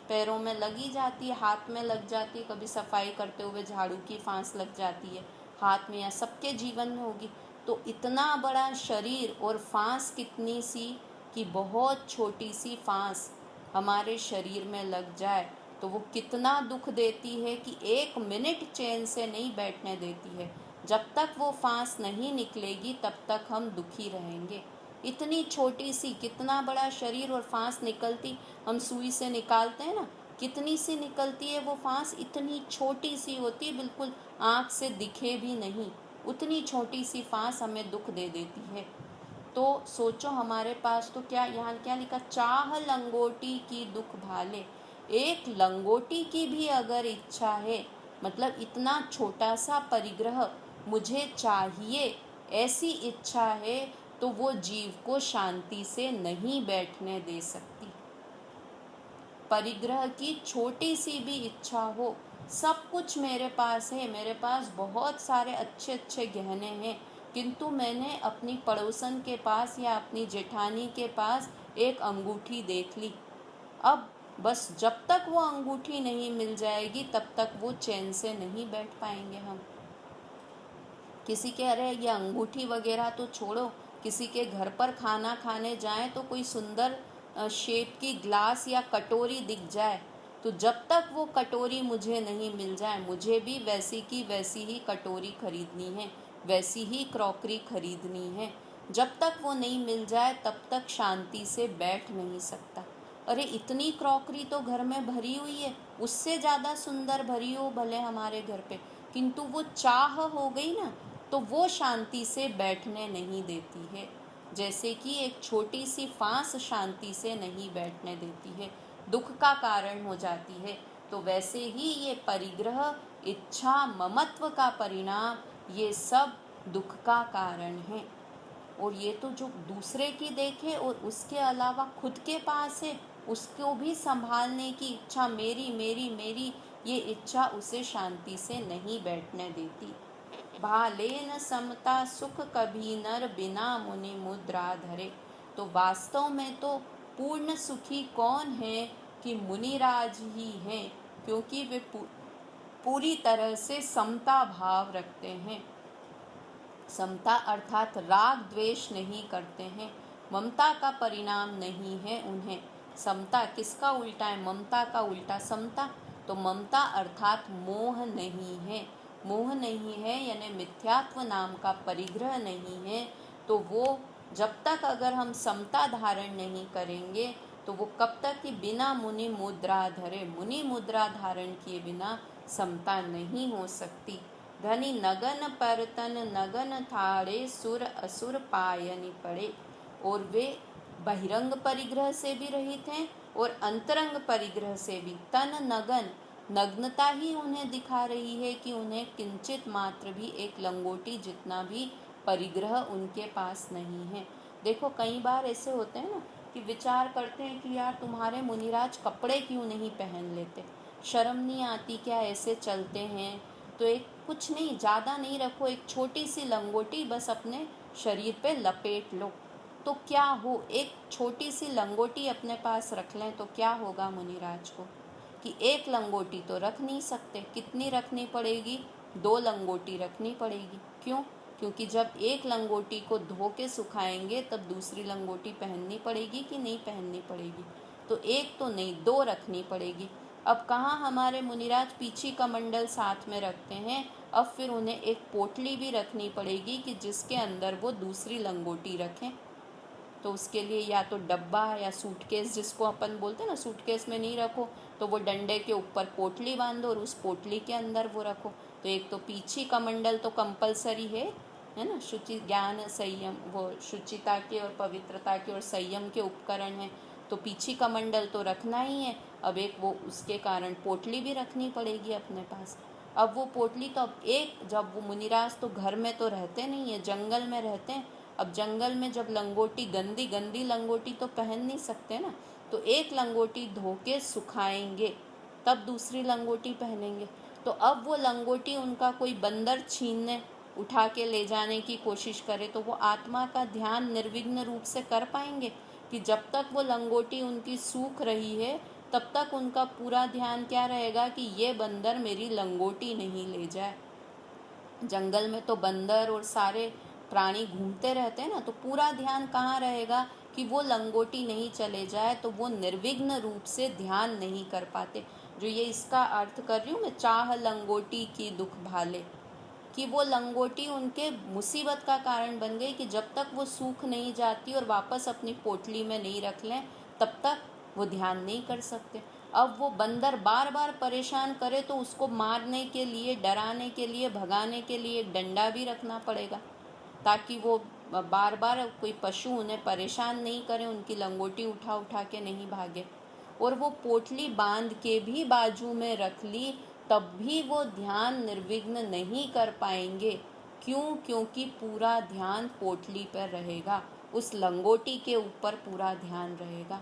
पैरों में लगी जाती है, हाथ में लग जाती है, कभी सफाई करते हुए झाड़ू की फांस लग जाती है हाथ में, या सबके जीवन में होगी। तो इतना बड़ा शरीर और फांस कितनी सी, कि बहुत छोटी सी फांस हमारे शरीर में लग जाए तो वो कितना दुख देती है, कि 1 मिनट चैन से नहीं बैठने देती है। जब तक वो फांस नहीं निकलेगी तब तक हम दुखी रहेंगे। इतनी छोटी सी, कितना बड़ा शरीर और फांस निकलती, हम सुई से निकालते हैं ना, कितनी सी निकलती है वो फांस, इतनी छोटी सी होती है, बिल्कुल आँख से दिखे भी नहीं, उतनी छोटी सी फांस हमें दुख दे देती है। तो सोचो हमारे पास तो क्या, यहाँ क्या लिखा? चाह लंगोटी की दुख भाले। एक लंगोटी की भी अगर इच्छा है, मतलब इतना छोटा सा परिग्रह मुझे चाहिए, ऐसी इच्छा है, तो वो जीव को शांति से नहीं बैठने दे सकती। परिग्रह की छोटी सी भी इच्छा हो, सब कुछ मेरे पास है, मेरे पास बहुत सारे अच्छे अच्छे गहने हैं, किंतु मैंने अपनी पड़ोसन के पास या अपनी जेठानी के पास एक अंगूठी देख ली, अब बस जब तक वो अंगूठी नहीं मिल जाएगी तब तक वो चैन से नहीं बैठ पाएंगे हम। किसी के, अरे ये अंगूठी वगैरह तो छोड़ो, किसी के घर पर खाना खाने जाएं तो कोई सुंदर शेप की ग्लास या कटोरी दिख जाए, तो जब तक वो कटोरी मुझे नहीं मिल जाए, मुझे भी वैसी की वैसी ही कटोरी खरीदनी है, वैसी ही क्रॉकरी खरीदनी है। जब तक वो नहीं मिल जाए तब तक शांति से बैठ नहीं सकता। अरे इतनी क्रॉकरी तो घर में भरी हुई है, उससे ज़्यादा सुंदर भरी हो भले हमारे घर पे, किंतु वो चाह हो गई ना, तो वो शांति से बैठने नहीं देती है। जैसे कि एक छोटी सी फांस शांति से नहीं बैठने देती है, दुख का कारण हो जाती है, तो वैसे ही ये परिग्रह, इच्छा, ममत्व का परिणाम, ये सब दुख का कारण है। और ये तो जो दूसरे की देखे और उसके अलावा खुद के पास है, उसको भी संभालने की इच्छा, मेरी मेरी मेरी, ये इच्छा उसे शांति से नहीं बैठने देती। भालेन समता सुख कभी नर बिना मुनि मुद्रा धरे। तो वास्तव में तो पूर्ण सुखी कौन है कि मुनिराज ही हैं, क्योंकि वे पूरी तरह से समता भाव रखते हैं। समता अर्थात राग द्वेष नहीं करते हैं, ममता का परिणाम नहीं है उन्हें। समता किसका उल्टा है? ममता का उल्टा समता। तो ममता अर्थात मोह नहीं है, मोह नहीं है यानी मिथ्यात्व नाम का परिग्रह नहीं है। तो वो जब तक अगर हम समता धारण नहीं करेंगे तो वो कब तक कि बिना मुनि मुद्रा धरे, मुनि मुद्रा धारण किए बिना समता नहीं हो सकती। धनी नगन परतन नगन थाड़े सुर असुर पायनि पड़े। और वे बहिरंग परिग्रह से भी रहित हैं और अंतरंग परिग्रह से भी। तन नगन, नग्नता ही उन्हें दिखा रही है कि उन्हें किंचित मात्र भी एक लंगोटी जितना भी परिग्रह उनके पास नहीं है। देखो कई बार ऐसे होते हैं ना कि विचार करते हैं कि यार तुम्हारे मुनिराज कपड़े क्यों नहीं पहन लेते, शर्म नहीं आती क्या, ऐसे चलते हैं। तो एक कुछ नहीं, ज़्यादा नहीं रखो, एक छोटी सी लंगोटी बस अपने शरीर पे लपेट लो तो क्या हो, एक छोटी सी लंगोटी अपने पास रख लें तो क्या होगा मुनिराज को, कि एक लंगोटी तो रख नहीं सकते, कितनी रखनी पड़ेगी? 2 लंगोटी रखनी पड़ेगी। क्यों? क्योंकि जब एक लंगोटी को धो के सुखाएंगे तब दूसरी लंगोटी पहननी पड़ेगी कि नहीं पहननी पड़ेगी। तो एक तो नहीं, 2 रखनी पड़ेगी। अब कहाँ हमारे मुनिराज पीछी का मंडल साथ में रखते हैं, अब फिर उन्हें एक पोटली भी रखनी पड़ेगी कि जिसके अंदर वो दूसरी लंगोटी रखें। तो उसके लिए या तो डब्बा या सूटकेस, जिसको अपन बोलते हैं ना, सूटकेस में नहीं रखो तो वो डंडे के ऊपर पोटली बांधो और उस पोटली के अंदर वो रखो। तो एक तो पीछी का मंडल तो कंपलसरी है ना, शुचि ज्ञान संयम, वो शुचिता के और पवित्रता के और संयम के उपकरण हैं, तो पीछी का मंडल तो रखना ही है। अब एक वो उसके कारण पोटली भी रखनी पड़ेगी अपने पास। अब वो पोटली तो अब एक, जब वो मुनिराज तो घर में तो रहते नहीं है, जंगल में रहते हैं। अब जंगल में जब लंगोटी, गंदी गंदी लंगोटी तो पहन नहीं सकते ना, तो एक लंगोटी धो के सुखाएंगे तब दूसरी लंगोटी पहनेंगे। तो अब वो लंगोटी उनका कोई बंदर छीनने, उठा के ले जाने की कोशिश करे तो वो आत्मा का ध्यान निर्विघ्न रूप से कर पाएंगे? कि जब तक वो लंगोटी उनकी सूख रही है तब तक उनका पूरा ध्यान क्या रहेगा कि ये बंदर मेरी लंगोटी नहीं ले जाए। जंगल में तो बंदर और सारे प्राणी घूमते रहते हैं ना, तो पूरा ध्यान कहाँ रहेगा कि वो लंगोटी नहीं चले जाए। तो वो निर्विघ्न रूप से ध्यान नहीं कर पाते। जो ये इसका अर्थ कर रही हूँ मैं, चाह लंगोटी की दुख भाले, कि वो लंगोटी उनके मुसीबत का कारण बन गई कि जब तक वो सूख नहीं जाती और वापस अपनी पोटली में नहीं रख लें तब तक वो ध्यान नहीं कर सकते। अब वो बंदर बार बार परेशान करे तो उसको मारने के लिए, डराने के लिए, भगाने के लिए एक डंडा भी रखना पड़ेगा, ताकि वो बार बार कोई पशु उन्हें परेशान नहीं करे, उनकी लंगोटी उठा उठा के नहीं भागे। और वो पोटली बांध के भी बाजू में रख ली तब भी वो ध्यान निर्विघ्न नहीं कर पाएंगे। क्यों? क्योंकि पूरा ध्यान पोटली पर रहेगा, उस लंगोटी के ऊपर पूरा ध्यान रहेगा।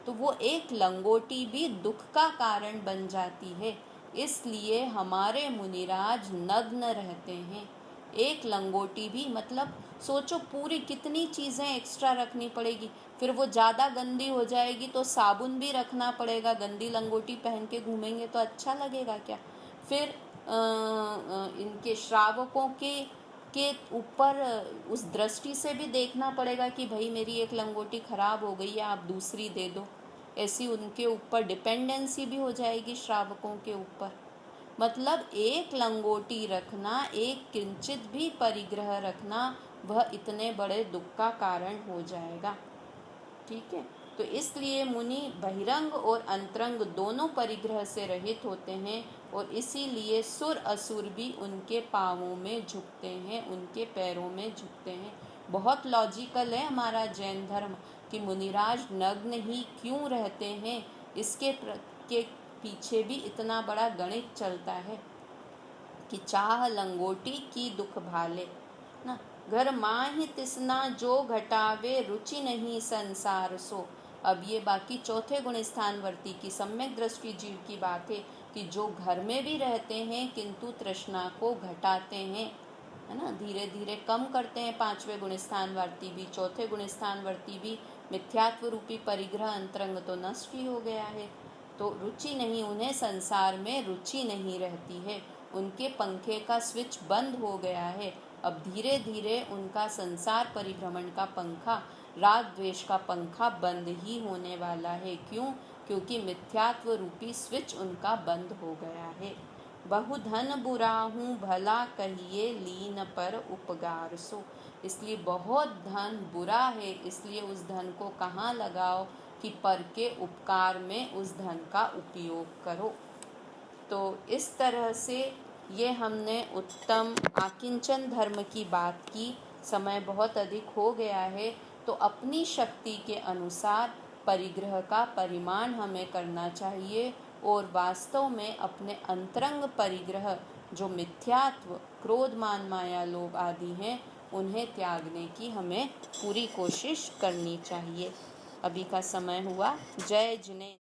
तो वो एक लंगोटी भी दुख का कारण बन जाती है। इसलिए हमारे मुनिराज नग्न रहते हैं। एक लंगोटी भी, मतलब सोचो पूरी कितनी चीज़ें एक्स्ट्रा रखनी पड़ेगी। फिर वो ज़्यादा गंदी हो जाएगी तो साबुन भी रखना पड़ेगा। गंदी लंगोटी पहन के घूमेंगे तो अच्छा लगेगा क्या? फिर इनके श्रावकों के ऊपर उस दृष्टि से भी देखना पड़ेगा कि भाई मेरी एक लंगोटी खराब हो गई है, आप दूसरी दे दो। ऐसी उनके ऊपर डिपेंडेंसी भी हो जाएगी श्रावकों के ऊपर। मतलब एक लंगोटी रखना, एक किंचित भी परिग्रह रखना, वह इतने बड़े दुख का कारण हो जाएगा। ठीक है, तो इसलिए मुनि बहिरंग और अंतरंग दोनों परिग्रह से रहित होते हैं और इसीलिए सुर असुर भी उनके पाँवों में झुकते हैं, उनके पैरों में झुकते हैं। बहुत लॉजिकल है हमारा जैन धर्म कि मुनिराज नग्न ही क्यों रहते हैं, इसके के पीछे भी इतना बड़ा गणित चलता है कि चाह लंगोटी की दुख भाले ना, घर माही तिसना जो घटावे रुचि नहीं संसार सो। अब ये बाकी चौथे गुण स्थानवर्ती की सम्यक दृष्टि जीव की बात है कि जो घर में भी रहते हैं किंतु तृष्णा को घटाते हैं, है ना, धीरे धीरे कम करते हैं। पांचवें गुण स्थानवर्ती भी, चौथे गुण स्थानवर्ती भी, मिथ्यात्व रूपी परिग्रह अंतरंग तो नष्ट ही हो गया है। तो रुचि नहीं, उन्हें संसार में रुचि नहीं रहती है, उनके पंखे का स्विच बंद हो गया है। अब धीरे धीरे उनका संसार परिभ्रमण का पंखा, राग द्वेष का पंखा बंद ही होने वाला है। क्यों? क्योंकि मिथ्यात्व रूपी स्विच उनका बंद हो गया है। बहु धन बुरा हूँ भला कहिए लीन पर उपगार सो। इसलिए बहुत धन बुरा है, इसलिए उस धन को कहाँ लगाओ कि पर के उपकार में उस धन का उपयोग करो। तो इस तरह से ये हमने उत्तम आकिंचन धर्म की बात की। समय बहुत अधिक हो गया है, तो अपनी शक्ति के अनुसार परिग्रह का परिमाण हमें करना चाहिए और वास्तव में अपने अंतरंग परिग्रह जो मिथ्यात्व, क्रोध, मान, माया, लोभ आदि हैं, उन्हें त्यागने की हमें पूरी कोशिश करनी चाहिए। अभी का समय हुआ। जय जिनेंद्र।